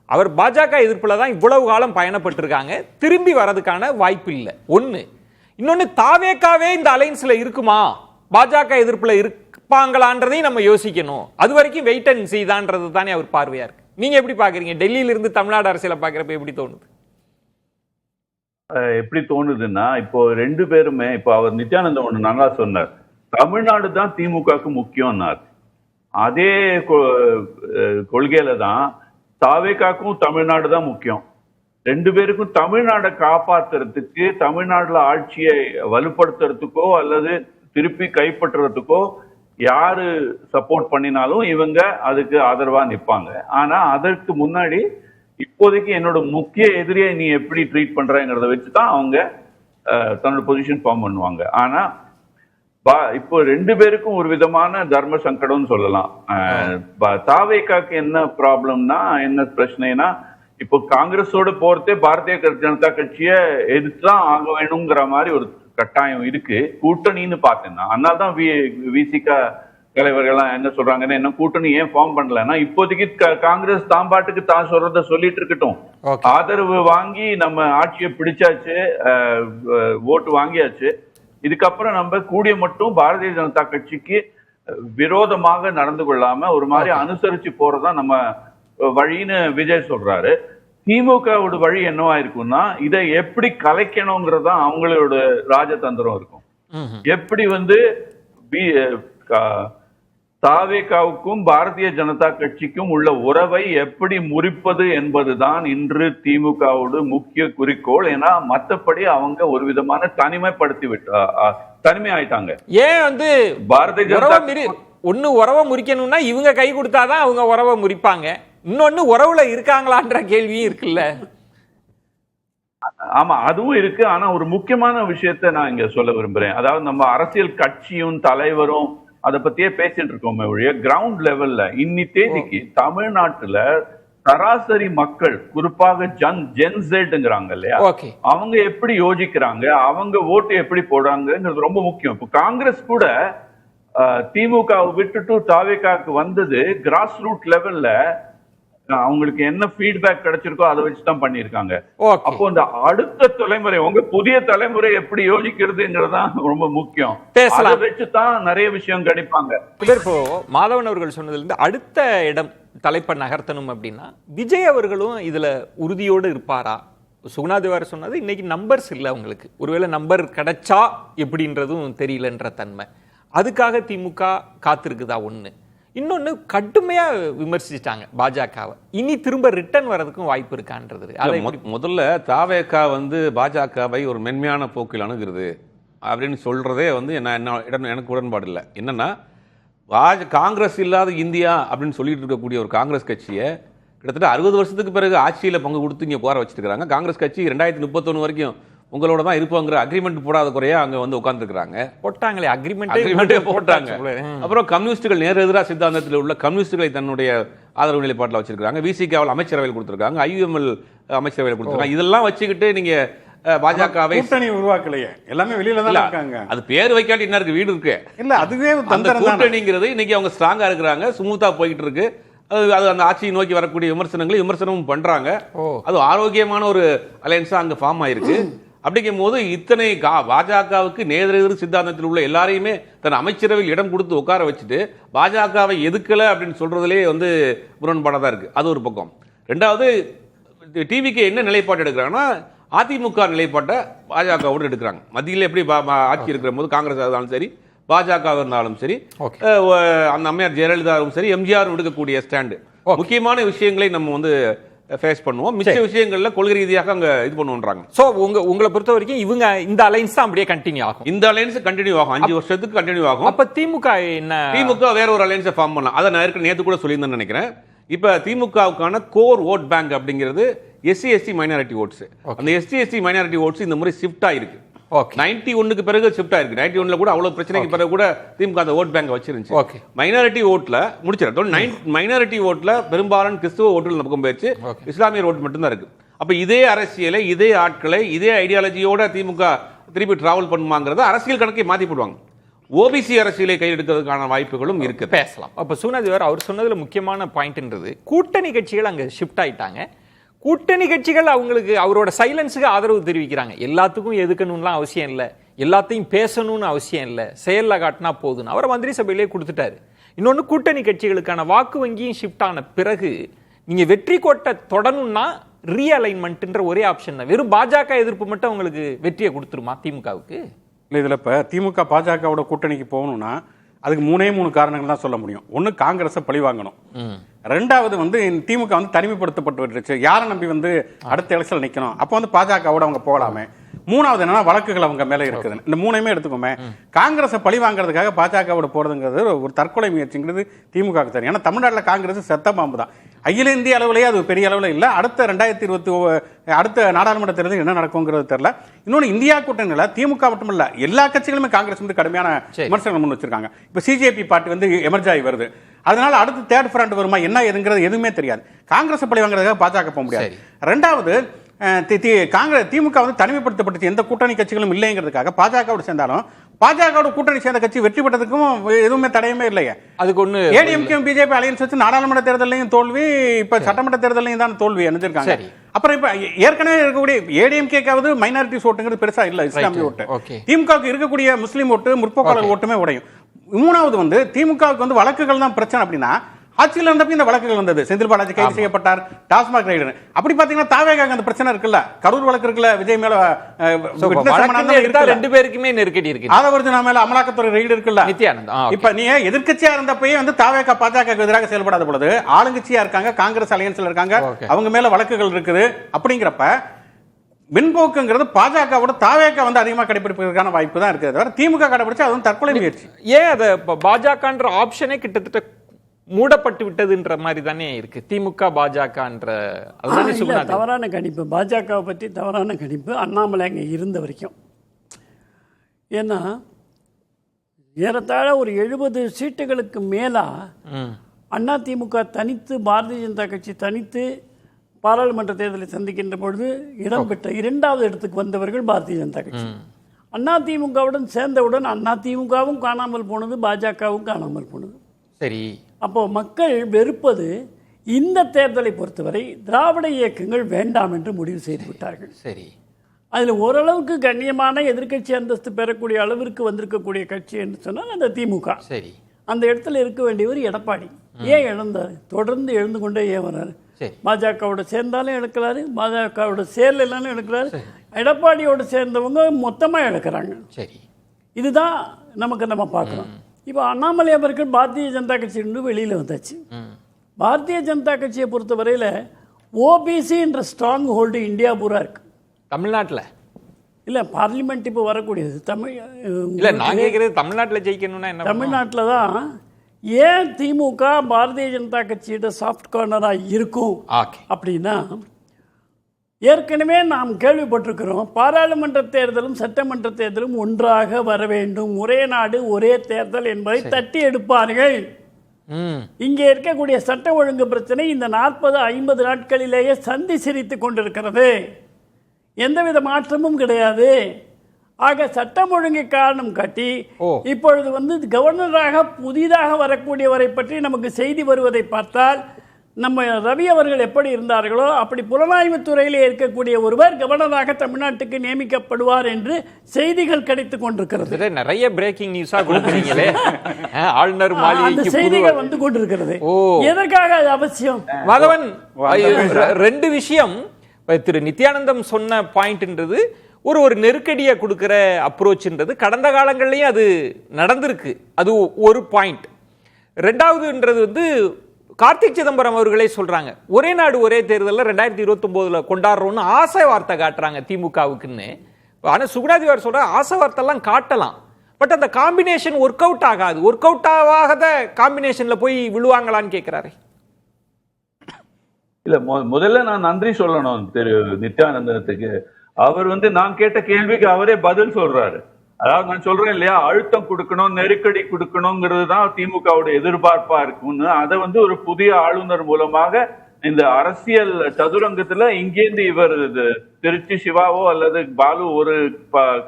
அவர் பாஜக எதிர்ப்புல தான் இவ்வளவு காலம் பயணப்பட்டிருக்காங்க, திரும்பி வரதுக்கான வாய்ப்பு இல்லை. ஒண்ணு. இன்னொன்னு, தாவேகாவே இந்த அலைன்ஸ்ல இருக்குமா, பாஜக எதிர்ப்புல இருப்பாங்களான்றதையும் நம்ம யோசிக்கணும். அது வரைக்கும் வெயிட் அண்ட் சீ தான்ன்றது தானே அவர் பார்வையா இருக்கு. நீங்க எப்படி பாக்குறீங்க? டெல்லியில இருந்து தமிழ்நாடு அரசியலை பாக்குறப்ப எப்படி தோணுது? எப்படி தோணுதுன்னா, இப்போ ரெண்டு பேருமே, இப்போ அவர் நித்யானந்தம் ஒண்ணு நல்லா சொன்னார், தமிழ்நாடு தான் திமுகவுக்கு முக்கியம்னார். அதே கொள்கையில தான் தாவேகாக்கும் தமிழ்நாடு தான் முக்கியம். ரெண்டு பேருக்கும் தமிழ்நாடை காப்பாத்துறதுக்கு, தமிழ்நாடுல ஆட்சியை வலுப்படுத்துறதுக்கோ அல்லது திருப்பி கைப்பற்றுறதுக்கோ யாரு சப்போர்ட் பண்ணினாலும் இவங்க அதுக்கு ஆதரவா நிற்பாங்க. ஆனா அதற்கு முன்னாடி இப்போதைக்கு என்னோட முக்கிய எதிரியை நீ எப்படி ட்ரீட் பண்றங்கிறத வச்சுதான் அவங்க தன்னோட பொசிஷன் ஃபார்ம் பண்ணுவாங்க. ஆனா இப்போ ரெண்டு பேருக்கும் ஒரு விதமான தர்ம சங்கடம்னு சொல்லலாம். தாவேகாக்கு என்ன ப்ராப்ளம்னா, என்ன பிரச்சனைனா, இப்போ காங்கிரஸோட போறதே பாரதிய ஜனதா கட்சியை எதிர்த்துதான் ஆக வேணுங்கிற மாதிரி ஒரு கட்டாயம் இருக்கு கூட்டணின்னு பார்த்தேன்னா. அதனால்தான் விசிகா தலைவர்கள்லாம் என்ன சொல்றாங்கன்னா, என்ன கூட்டணி ஏன் ஃபார்ம் பண்ணலன்னா, இப்போதைக்கு காங்கிரஸ் தாம்பாட்டுக்கு தான் சொல்றத சொல்லிட்டு இருக்கட்டும், ஆதரவு வாங்கி நம்ம ஆட்சியை பிடிச்சாச்சு, ஓட்டு வாங்கியாச்சு, இதுக்கப்புறம் நம்ம கூடிய மட்டும் பாரதிய ஜனதா கட்சிக்கு விரோதமாக நடந்து கொள்ளாம ஒரு மாதிரி அனுசரிச்சு போறதா நம்ம வழின்னு விஜய் சொல்றாரு. திமுகவோட வழி என்னவா இருக்கும்னா, இதை எப்படி கலைக்கணுங்கிறதா அவங்களோட ராஜதந்திரம் இருக்கும். எப்படி வந்து தாவேகாவுக்கும் பாரதிய ஜனதா கட்சிக்கும் உள்ள உறவை எப்படி முறிப்பது என்பதுதான் இன்று திமுகவோட முக்கிய குறிக்கோள். ஏன்னா மற்றபடி அவங்க ஒரு விதமான தனிமை ஆயிட்டாங்க. ஏன் வந்து பாரதிய ஜனதா ஒன்னு உறவை முறிக்கணும்னா இவங்க கை கொடுத்தாதான் அவங்க உறவை முறிப்பாங்க, இன்னொன்னு உறவுல இருக்காங்களான்ற கேள்வியும் இருக்குல்ல. ஆமா, அதுவும் இருக்கு. ஆனா ஒரு முக்கியமான விஷயத்த நான் இங்க சொல்ல விரும்புறேன். அதாவது நம்ம அரசியல் கட்சியும் தலைவரும் அதை பத்தியே பேசிட்டு இருக்கோமே ஒழிய, கிரவுண்ட் லெவல்ல இன்னி தேதிக்கு தமிழ்நாட்டுல சராசரி மக்கள், குறிப்பாக ஜென்செட்ங்கிறாங்க இல்லையா, அவங்க எப்படி யோசிக்கிறாங்க, அவங்க ஓட்டு எப்படி போடுறாங்கிறது ரொம்ப முக்கியம். இப்போ காங்கிரஸ் கூட திமுக விட்டுட்டு தாவேகாக்கு வந்தது கிராஸ் ரூட் லெவல்ல அவங்களுக்கு என்ன ஃபீட்பேக் கிடைச்சிருக்கோ அதை வச்சுதான் பண்ணிருக்காங்க. அப்போ இந்த அடுத்த தலைமுறை, உங்க புதிய தலைமுறை எப்படி யோசிக்கிறதுங்கிறதுதான் ரொம்ப முக்கியம். அதை வச்சுதான் நிறைய விஷயம் கணிப்பாங்க. இப்போ மாதவன் அவர்கள் சொன்னதுல இருந்து அடுத்த இடம் தலைப்பை நகர்த்தணும் அப்படின்னா, விஜய் அவர்களும் இதுல உறுதியோடு இருப்பாரா? சுகுணா திவாகர் சொன்னது இன்னைக்கு நம்பர்ஸ் இல்லை அவங்களுக்கு, ஒருவேளை நம்பர் கிடைச்சா எப்படின்றதும் தெரியலன்ற தன்மை, அதுக்காக திமுக காத்திருக்குதா ஒண்ணு. இன்னொன்னு, கடுமையா விமர்சிச்சிட்டாங்க பாஜகவை, இனி திரும்ப ரிட்டர்ன் வர்றதுக்கும் வாய்ப்பு இருக்கான்றது. முதல்ல தாவேகா வந்து பாஜகவை ஒரு மென்மையான போக்கில் அணுகிறது அப்படின்னு சொல்றதே வந்து எனக்கு உடன்பாடு இல்லை. என்னன்னா, காங்கிரஸ் இல்லாத இந்தியா அப்படின்னு சொல்லிட்டு இருக்கக்கூடிய ஒரு காங்கிரஸ் கட்சியை கிட்டத்தட்ட 60 வருஷத்துக்கு பிறகு ஆட்சியில பங்கு கொடுத்து இங்க போற வச்சிருக்காங்க. காங்கிரஸ் கட்சி 2031 வரைக்கும் உங்களோட தான் இருப்பாங்கிற அக்ரிமெண்ட் போடாத குறையா அங்க வந்து உட்கார்ந்துருக்காங்க. போட்டாங்களே, அக்ரிமெண்டே போட்டாங்க. அப்புறம் கம்யூனிஸ்டுகள் நேர் எதிராக சித்தாந்தத்தில் உள்ள கம்யூனிஸ்டுகளை தன்னுடைய ஆதரவு நிலைப்பாட்டில் வச்சிருக்காங்க. விசிகாவில் அமைச்சரவையில் கொடுத்திருக்காங்க, ஐயுஎம்எல் அமைச்சரவையில் கொடுத்திருக்காங்க. இதெல்லாம் வச்சுக்கிட்டு நீங்க பாஜகவை கூட்டணி உருவாக்கலையே, எல்லாமே வெளியில தான் இருக்காங்க. அது பேர் வைக்காட்டி என்ன இருக்கு, வீடு இருக்கு இல்ல, அதுவே அந்த கூட்டணிங்கிறது இன்னைக்கு அவங்க ஸ்ட்ராங்கா இருக்கிறாங்க, ஸ்மூத்தா போயிட்டு இருக்கு. அது அந்த ஆட்சியை நோக்கி வரக்கூடிய விமர்சனமும் பண்றாங்க. அது ஆரோக்கியமான ஒரு அலையன்ஸா அங்க ஃபார்ம் ஆயிருக்கு. அப்படிங்கும் போது இத்தனை பாஜகவுக்கு நேரெதிர் சித்தாந்தத்தில் உள்ள எல்லாரையுமே தன் அமைச்சரவையில் இடம் கொடுத்து உட்கார வச்சுட்டு பாஜகவை எதுக்கல அப்படின்னு சொல்றதுலே வந்து முரண்பாடாக இருக்கு. அது ஒரு பக்கம். ரெண்டாவது, டிவிக்கு என்ன நிலைப்பாடு எடுக்கிறாங்கன்னா, அதிமுக நிலைப்பாட்டை பாஜகவோடு எடுக்கிறாங்க. மத்தியில் எப்படி ஆட்சி இருக்கிற போது காங்கிரஸ் இருந்தாலும் சரி, பாஜக இருந்தாலும் சரி, அந்த அம்மையார் ஜெயலலிதாவும் சரி, எம்ஜிஆர் எடுக்கக்கூடிய ஸ்டாண்டு, முக்கியமான விஷயங்களை நம்ம வந்து ஃபேஸ் பண்ணுவோம். மிச்ச விஷயங்கள்ல கொள்கை ரீதியாக அங்க இது பண்ணுவாங்க. சோ உங்களை பொறுத்த வரைக்கும் இவங்க இந்த அலைன்ஸ் தான் அப்படியே கண்டினியூ ஆகும். இந்த அலைன்ஸ் கண்டினியூ ஆகும், 5 வருஷத்துக்கு கண்டினியூ ஆகும். அப்ப திமுக என்ன, திமுக வேற ஒரு அலைன்ஸை ஃபார்ம் பண்ணலாம். அதை நான் நேற்று கூட சொல்லியிருந்தேன்னு நினைக்கிறேன். இப்ப திமுகவுக்கான கோர் ஓட் பேங்க் அப்படிங்கிறது SC/ST மைனாரிட்டி ஓட்ஸ். அந்த SC/ST மைனாரிட்டி ஓட்ஸ் இந்த முறை ஷிஃப்ட் ஆயிருக்கு. Okay. 91க்கு பிறகு ஷிஃப்ட் ஆயிருக்கு. 91ல கூட அவ்வளவு பிரச்சனைக்கு பிறகு கூட திமுக அந்த ஓட் பேங்க் வச்சிருந்துச்சு. Okay. மைனாரிட்டி ஓட்ல முடிச்சிடும். மைனாரிட்டி ஓட்ல பெரும்பாலான கிறிஸ்துவ ஓட்டுகள் இந்த பக்கம் போயிடுச்சு. இஸ்லாமியர் ஓட்டு மட்டும் தான் இருக்கு. அப்ப இதே அரசியலை, இதே ஆட்களை, இதே ஐடியாலஜியோட திமுக திருப்பி டிராவல் பண்ணுமாங்கிறத அரசியல் கணக்கை மாத்தி போடுவாங்க. ஓபிசி அரசியலை கையெடுக்கிறதுக்கான வாய்ப்புகளும் இருக்கு. பேசலாம். அப்ப சுனதிவர் அவர் சொன்னதுல முக்கியமான பாயிண்ட்ன்றது கூட்டணி கட்சிகள் அங்க ஷிஃப்ட் ஆயிட்டாங்க. கூட்டணி கட்சிகள் அவங்களுக்கு அவரோட சைலன்ஸுக்கு ஆதரவு தெரிவிக்கிறாங்க. எல்லாத்துக்கும் எதுக்கணும்லாம் அவசியம் இல்லை, எல்லாத்தையும் பேசணும்னு அவசியம் இல்லை, செயல்ல காட்டினா போதுன்னு அவரை மந்திரி சபையிலே கொடுத்துட்டாரு. இன்னொன்று, கூட்டணி கட்சிகளுக்கான வாக்கு வங்கியும் ஷிஃப்ட் ஆன பிறகு நீங்க வெற்றி கோட்டை தொடணும்னா ரீஅலைன்மெண்ட்ன்ற ஒரே ஆப்ஷன் தான். வெறும் பாஜக எதிர்ப்பு மட்டும் அவங்களுக்கு வெற்றியை கொடுத்துருமா திமுகவுக்கு? இல்லை, இதில் இப்போ திமுக பாஜகவோட கூட்டணிக்கு போகணும்னா அதுக்கு 3 காரணங்கள் தான் சொல்ல முடியும். ஒன்று, காங்கிரஸை பழி வாங்கணும். ரெண்டாவது வந்து திமுக வந்து தனிமைப்படுத்தப்பட்டு விட்டுருச்சு, யாரை நம்பி வந்து அடுத்த எலெக்ஷன் நிற்கணும், அப்போ வந்து பாஜகவோட அவங்க போகலாமே. மூணாவது என்னன்னா வழக்குகள் அவங்க மேலே இருக்குது. இந்த 3 எடுத்துக்கோமே. காங்கிரஸை பழி வாங்குறதுக்காக பாஜகவோட போறதுங்கிறது ஒரு தற்கொலை முயற்சிங்கிறது திமுக தெரியும். ஏன்னா தமிழ்நாட்டில் காங்கிரஸ் செத்த பாம்பு தான். அகில இந்திய அளவிலேயே அது பெரிய அளவில் இல்லை. அடுத்த 2020 அடுத்த நாடாளுமன்ற தேர்தல் என்ன நடக்குங்கிறது தெரியல. இன்னொன்று, இந்தியா கூட்டணியில் திமுக மட்டுமல்ல எல்லா கட்சிகளுமே காங்கிரஸ் வந்து கடுமையான விமர்சனங்கள் முன் வச்சிருக்காங்க. இப்போ சிஜேபி பார்ட்டி வந்து எமர்ஜ் ஆகி வருது. அதனால அடுத்து தேர்ட் ஃப்ரண்ட் வருமா என்ன எதுங்கிறது எதுவுமே தெரியாது. காங்கிரஸ் பழி வாங்குறதுக்காக பாஜக போக முடியாது. ரெண்டாவது, திமுக வந்து தனிமைப்படுத்தப்பட்டு எந்த கூட்டணி கட்சிகளும் இல்லைங்கிறதுக்காக பாஜகவோடு சேர்ந்தாலும் பாஜகவோட கூட்டணி சேர்ந்த கட்சி வெற்றி பெற்றதுக்கும் எதுவுமே தடையுமே இல்லையே. அதுக்கு ஒண்ணு ஏடிஎம்கே பிஜேபி அலையன்ஸ் வச்சு நாடாளுமன்ற தேர்தலையும் தோல்வி, இப்ப சட்டமன்ற தேர்தலையும் தான் தோல்வி அணிஞ்சிருக்காங்க. அப்புறம் இப்ப ஏற்கனவே இருக்கக்கூடிய ஏடிஎம்கேக்காவது மைனாரிட்டி ஓட்டுங்கிறது பெருசா இல்ல, இஸ்லாமிய ஓட்டு. திமுகவுக்கு இருக்கக்கூடிய முஸ்லீம் ஓட்டு, முற்போக்காளர் ஓட்டுமே உடையும். மூணாவது வந்து திமுகவுக்கு வந்து வழக்குகள் தான் பிரச்சனை. அப்படின்னா ஆட்சியில் இருந்தப்ப இந்த வழக்குகள் வந்தது. செந்தில் பாலாஜி கைது செய்யப்பட்டார், டாஸ்மாக் ரைடு. அப்படி பாத்தீங்கன்னா தாவேகாக்கு அந்த பிரச்சனை இருக்குல்ல, கரூர் வழக்கு இருக்குல்ல, விஜய் மேல 2 பேருக்குமே நெருக்கடி இருக்கு, ஆதவர்ஜுனா மேல அமலாக்கத்துறை ரைடு இருக்குல்ல, நித்யானந்த். இப்ப நீ எதிர்க்கட்சியா இருந்தப்பயே வந்து தாவேகா பாஜக எதிராக செயல்படாத பொழுது ஆளுங்கட்சியா இருக்காங்க, காங்கிரஸ் அலையன்ஸ்ல இருக்காங்க, அவங்க மேல வழக்குகள் இருக்குது. அப்படிங்கிறப்ப மின்போக்குங்கிறது பாஜகவோட தாவேகா வந்து அதிகமா கடைபிடிப்பதற்கான வாய்ப்பு தான் இருக்குது. திமுக கடைபிடிச்சா அதுவும் தற்கொலை முயற்சி. ஏன் அதை பாஜகன்ற ஆப்ஷனே கிட்டத்தட்ட மூடப்பட்டு விட்டதுன்ற மாதிரி தானே இருக்கு திமுக பாஜகன்ற. தவறான கணிப்பு, பாஜகவை பற்றி தவறான கணிப்பு அண்ணாமலை அங்கே இருந்த வரைக்கும். ஏன்னா ஏறத்தாழ ஒரு 70 சீட்டுகளுக்கு மேலா அதிமுக தனித்து, பாரதிய ஜனதா கட்சி தனித்து பாராளுமன்ற தேர்தலை சந்திக்கின்ற பொழுது இடம்பெற்ற 2வது இடத்துக்கு வந்தவர்கள் பாரதிய ஜனதா கட்சி. அதிமுகவுடன் சேர்ந்தவுடன் அதிமுகவும் காணாமல் போனது, பாஜகவும் காணாமல் போனது. சரி, அப்போ மக்கள் வெறுப்பது இந்த தேர்தலை பொறுத்தவரை திராவிட இயக்கங்கள் வேண்டாம் என்று முடிவு செய்து விட்டார்கள். சரி, அதில் ஓரளவுக்கு கண்ணியமான எதிர்க்கட்சி அந்தஸ்து பெறக்கூடிய அளவிற்கு வந்திருக்கக்கூடிய கட்சி என்று சொன்னால் அந்த திமுக. சரி, அந்த இடத்துல இருக்க வேண்டியவர் எடப்பாடி. ஏன் இழந்தார்? தொடர்ந்து எழுந்து கொண்டே ஏன் வர்றாரு? பாஜகவோட சேர்ந்தாலும் எடுக்கிறாரு, பாஜகவோட சேர்லாம் எடுக்கிறாரு, எடப்பாடியோட சேர்ந்தவங்க மொத்தமா எடுக்கிறாங்க. சரி, இதுதான் நமக்கு நம்ம பார்க்கிறோம். இப்போ அண்ணாமலை அவர்கள் பாரதிய ஜனதா கட்சியிலிருந்து வெளியில் வந்தாச்சு. பாரதிய ஜனதா கட்சியை பொறுத்தவரையில் ஓபிசி என்ற ஸ்ட்ராங் ஹோல்டு இந்தியா பூரா இருக்கு. தமிழ்நாட்டில் இல்லை, பார்லிமெண்ட் இப்போ வரக்கூடியது தமிழ் இல்லை. நான் கேட்குறது தமிழ்நாட்டில் ஜெயிக்கணும்னா என்ன? தமிழ்நாட்டில் தான். ஏன் திமுக பாரதிய ஜனதா கட்சியோட சாஃப்ட் கார்னராக இருக்கும் அப்படின்னா, ஏற்கனவே நாம் கேள்விப்பட்டிருக்கிறோம், பாராளுமன்ற தேர்தலும் சட்டமன்ற தேர்தலும் ஒன்றாக வர வேண்டும், ஒரே நாடு ஒரே தேர்தல் என்பதை தட்டி எடுப்பார்கள். இங்கே இருக்கக்கூடிய சட்ட ஒழுங்கு பிரச்சனை இந்த 40-50 நாட்களிலேயே சந்தி சிரித்துக் கொண்டிருக்கிறது. எந்தவித மாற்றமும் கிடையாது. ஆக சட்டம் ஒழுங்கை காரணம் காட்டி இப்பொழுது வந்து கவர்னராக புதிதாக வரக்கூடியவரை பற்றி நமக்கு செய்தி வருவதை பார்த்தால், நம்ம ரவி அவர்கள் எப்படி இருந்தார்களோ அப்படி புலனாய்வு துறையிலே இருக்கக்கூடிய ஒருவர் கவர்னராக தமிழ்நாட்டுக்கு நியமிக்கப்படுவார் என்று செய்திகள் கிடைத்துக் கொண்டிருக்கிறது. நிறைய பிரேக்கிங் நியூஸா கொடுக்கிறீங்களே, ஆளுநர் மாளிகைக்கு செய்திகள் வந்து கொண்டிருக்கிறது. எதற்காக அது அவசியம்? மாதவன், 2 விஷயம் திரு நித்யானந்தம் சொன்ன பாயிண்ட்ன்றது ஒரு நெருக்கடியை கொடுக்கிற அப்ரோச்ன்றது கடந்த காலங்கள்லயும் அது நடந்திருக்கு. அது ஒரு பாயிண்ட். 2வதுன்றது வந்து கார்த்திக் சிதம்பரம் அவர்களே சொல்றாங்க, ஒரே நாடு ஒரே தேர்தலில் 2029 கொண்டாடுறோம்னு ஆசை வார்த்தை காட்டுறாங்க திமுகவுக்குன்னு. ஆனா சுகுணாதிவார் சொல்ற ஆசை வார்த்தைலாம் காட்டலாம், பட் அந்த காம்பினேஷன் ஒர்க் அவுட் ஆகாது. ஒர்க் அவுட் ஆகாத காம்பினேஷன்ல போய் விழுவாங்களான்னு கேட்கிறாரு. இல்ல, முதல்ல நான் நன்றி சொல்லணும் திரு நித்யானந்தத்துக்கு. அவர் நான் கேட்ட கேள்விக்கு அவரே பதில் சொல்றாரு. அதாவது நான் சொல்றேன் இல்லையா, அழுத்தம் கொடுக்கணும், நெருக்கடி கொடுக்கணுங்கிறது தான் திமுகவுடைய எதிர்பார்ப்பா இருக்குன்னு. அதை ஒரு புதிய ஆளுநர் மூலமாக இந்த அரசியல் சதுரங்கத்துல இங்கேருந்து இவர் திருச்சி சிவாவோ அல்லது பாலு ஒரு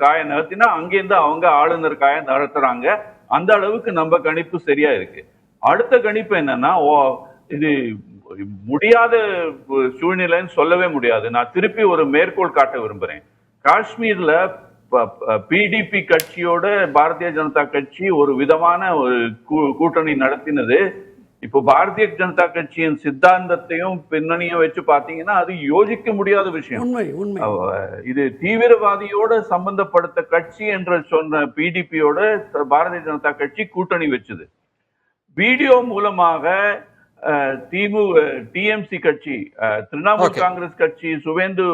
காய நகர்த்தினா அங்கேருந்து அவங்க ஆளுநர் காய நகர்த்துறாங்க. அந்த அளவுக்கு நம்ம கணிப்பு சரியா இருக்கு. அடுத்த கணிப்பு என்னன்னா, இது முடியாத சூழ்நிலைன்னு சொல்லவே முடியாது. நான் திருப்பி ஒரு மேற்கோள் காட்ட விரும்புறேன். காஷ்மீர்ல பிடிபி கட்சியோட பாரதிய ஜனதா கட்சி ஒரு விதமான ஒரு கூட்டணி நடத்தினது. இப்போ பாரதிய ஜனதா கட்சியின் சித்தாந்தத்தையும் பின்னணியும் வச்சு பாத்தீங்கன்னா அது யோசிக்க முடியாத விஷயம். இது தீவிரவாதியோட சம்பந்தப்படுத்த கட்சி என்று சொன்ன பிடிபியோட பாரதிய ஜனதா கட்சி கூட்டணி வச்சது. வீடியோ மூலமாக டிஎம்சி கட்சி, திரிணாமுல் காங்கிரஸ் கட்சி, சுவேந்து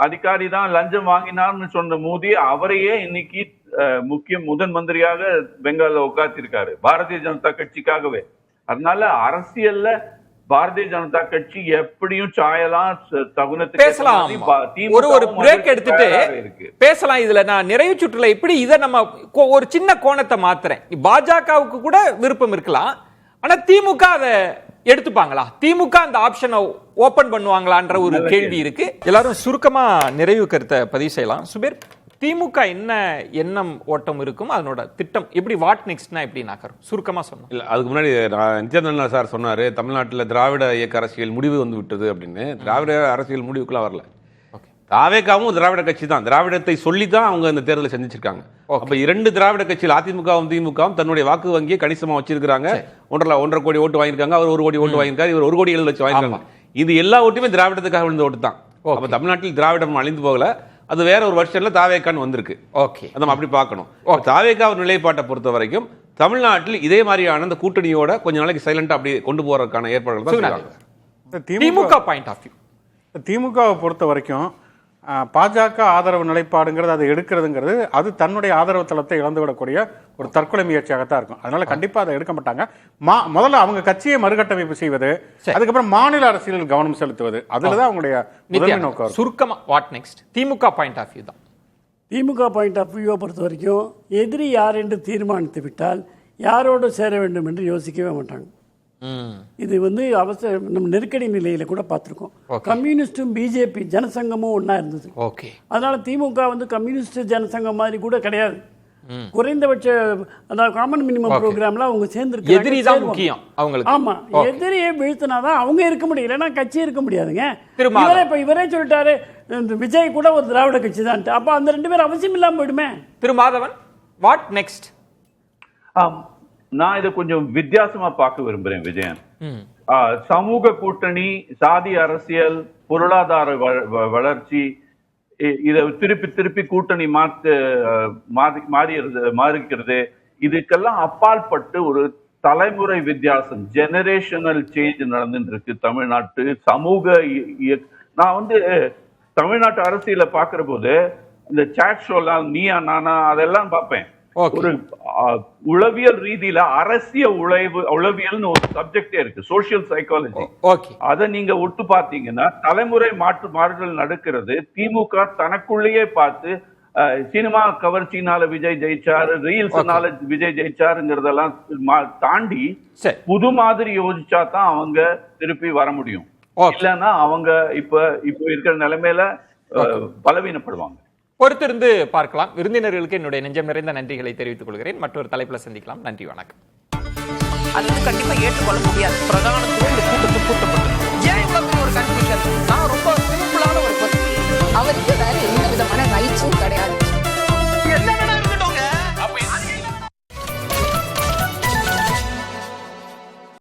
அதிகாரி தான் லஞ்சம் வாங்கினார்னு சொன்ன மோடி அவரையே இன்னைக்கு முதன் மந்திரியாக பெங்கால்ல உட்கார்த்திருக்காரு பாரதிய ஜனதா கட்சிக்காகவே. அதனால அரசியல்ல பாரதிய ஜனதா கட்சி எப்படியும் சாயலாம், தகுனத்துக்கு பேசலாம். ஒரு பிரேக் எடுத்துட்டு பேசலாம். இதுல நான் நிறைவு சுற்றுல இப்படி இதை நம்ம ஒரு சின்ன கோணத்தை மாத்துறேன். பாஜகவுக்கு கூட விருப்பம் இருக்கலாம், ஆனா திமுக அதை எடுத்துப்பாங்களா? திமுக அந்த ஆப்ஷனை ஓபன் பண்ணுவாங்களான்ற ஒரு கேள்வி இருக்கு. எல்லாரும் சுருக்கமா நிறைவு கருத்தை பதிவு செய்யலாம். சுபீர், திமுக என்ன எண்ணம் ஓட்டம் இருக்கும், அதனோட திட்டம் எப்படி, வாட் நெக்ஸ்ட்னா எப்படி நாக்கரும் சுருக்கமா சொன்னோம். இல்லை, அதுக்கு முன்னாடி நித்யானந்தா சார் சொன்னாரு தமிழ்நாட்டில் திராவிட இயக்க அரசியல் முடிவு விட்டது அப்படின்னு. திராவிட அரசியல் முடிவுக்குலாம் வரல. தாவேகாவும் திராவிட கட்சி தான். திராவிடத்தை சொல்லி தான் அவங்க இந்த தேர்தலை சந்திச்சிருக்காங்க. அப்ப இரண்டு திராவிட கட்சிகள் அதிமுகவும் திமுகவும் தன்னுடைய வாக்கு வங்கியை கணிசமா வச்சிருக்காங்க. 1.5 கோடி ஓட்டு வாங்கியிருக்காங்க, அவர் 1 கோடி ஓட்டு வாங்கியிருக்காரு, இவர் 1 கோடி 7 லட்சம் வாங்கியிருக்காங்க. இது எல்லா ஓட்டுமே திராவிடத்துக்காக விழுந்த ஓட்டு தான். அப்ப தமிழ்நாட்டில் திராவிடம் அழிந்து போகல, அது வேற ஒரு வருஷத்துல தாவேகான்னு வந்திருக்கு. ஓகே, நம்ம அப்படி பார்க்கணும். தாவேகா ஒரு நிலைப்பாட்டை பொறுத்த வரைக்கும் தமிழ்நாட்டில் இதே மாதிரியான அந்த கூட்டணியோட கொஞ்ச நாளைக்கு சைலண்டா அப்படி கொண்டு போறதுக்கான ஏற்பாடுகள் தான் செய்றாங்க. திமுக பாயிண்ட் ஆஃப் வியூ, திமுகவை பொறுத்த வரைக்கும் பாஜக ஆதரவு நிலைப்பாடுங்கிறது அதை எடுக்கிறதுங்கிறது அது தன்னுடைய ஆதரவு தளத்தை இழந்துவிடக்கூடிய ஒரு தற்கொலை முயற்சியாகத்தான் இருக்கும். அதனால கண்டிப்பா அதை எடுக்க மாட்டாங்க. முதல்ல அவங்க கட்சியை மறுகட்டமைப்பு செய்வது, அதுக்கப்புறம் மாநில அரசியலில் கவனம் செலுத்துவது, அதுலதான் அவங்களுடைய முதன்மை நோக்கம். சுருக்கமா what next DMK point of view தான். திமுக பாயிண்ட் ஆஃப் வியூவை பொறுத்த வரைக்கும் எதிரி யார் என்று தீர்மானித்து விட்டால் யாரோடு சேர வேண்டும் என்று யோசிக்கவே மாட்டாங்க. இது அவசர நம்ம நெருக்கடி நிலையில கூட பார்த்துருக்கோம். கம்யூனிஸ்டும் பிஜேபி ஜனசங்கமும் ஒன்னா இருந்தது. அதனால திமுக கம்யூனிஸ்ட் ஜனசங்கம் மாதிரி கூட கிடையாது. குறைந்தபட்ச அதாவது காமன் மினிமம் ப்ரோக்ராம்ல அவங்க சேர்ந்து எதிரி தான் முக்கியம் அவங்களுக்கு. ஆமா, எதிரியை வீழ்த்தினாதான் அவங்க இருக்க முடியும், இல்லைன்னா கட்சி இருக்க முடியாதுங்க. இவரே சொல்லிட்டாரு விஜய் கூட ஒரு திராவிட கட்சி தான். அப்ப அந்த 2 பேரும் அவசியம் இல்லாம போயிடுமே. திரு மாதவன், வாட் நெக்ஸ்ட்? நான் இதை கொஞ்சம் வித்தியாசமா பார்க்க விரும்புறேன் விஜயன். சமூக கூட்டணி, சாதி அரசியல், பொருளாதார வளர்ச்சி, இதை திருப்பி கூட்டணி மாறிக்கிறது, இதுக்கெல்லாம் அப்பாற்பட்டு ஒரு தலைமுறை வித்தியாசம், ஜெனரேஷனல் சேஞ்ச் நடந்துட்டு இருக்கு தமிழ்நாட்டு சமூக. நான் தமிழ்நாட்டு அரசியல பாக்குற போது இந்த சாட் ஷோலாம் நீயா நானா அதெல்லாம் பார்ப்பேன். ஒரு உளவியல் ரீதியில அரசியல் உளவியல்னு ஒரு சப்ஜெக்டே இருக்கு, சோசியல் சைக்காலஜி. அதை நீங்க ஒட்டு பார்த்தீங்கன்னா தலைமுறை மாறுதல் நடக்கிறது. திமுக தனக்குள்ளேயே பார்த்து சினிமா கவர்ச்சினால விஜய் ஜெயிச்சாரு, ரீல்ஸ்னால விஜய் ஜெயிச்சாருங்கிறதெல்லாம் தாண்டி புது மாதிரி யோசிச்சா தான் அவங்க திருப்பி வர முடியும். இல்லைன்னா அவங்க இப்ப இருக்கிற நிலைமையில பலவீனப்படுவாங்க. பொறுத்திருந்து பார்க்கலாம். விருந்தினர்களுக்கு என்னுடைய நெஞ்சம் நிறைந்த நன்றிகளை தெரிவித்துக் கொள்கிறேன். மற்றொரு தலைப்புல சந்திக்கலாம். நன்றி, வணக்கம். அது கண்டிப்பா ஏற்றுக்கொள்ள முடியாது. பிரதானத்துவம் இந்த கூட்டத்தில் கூட்டப்பட்டு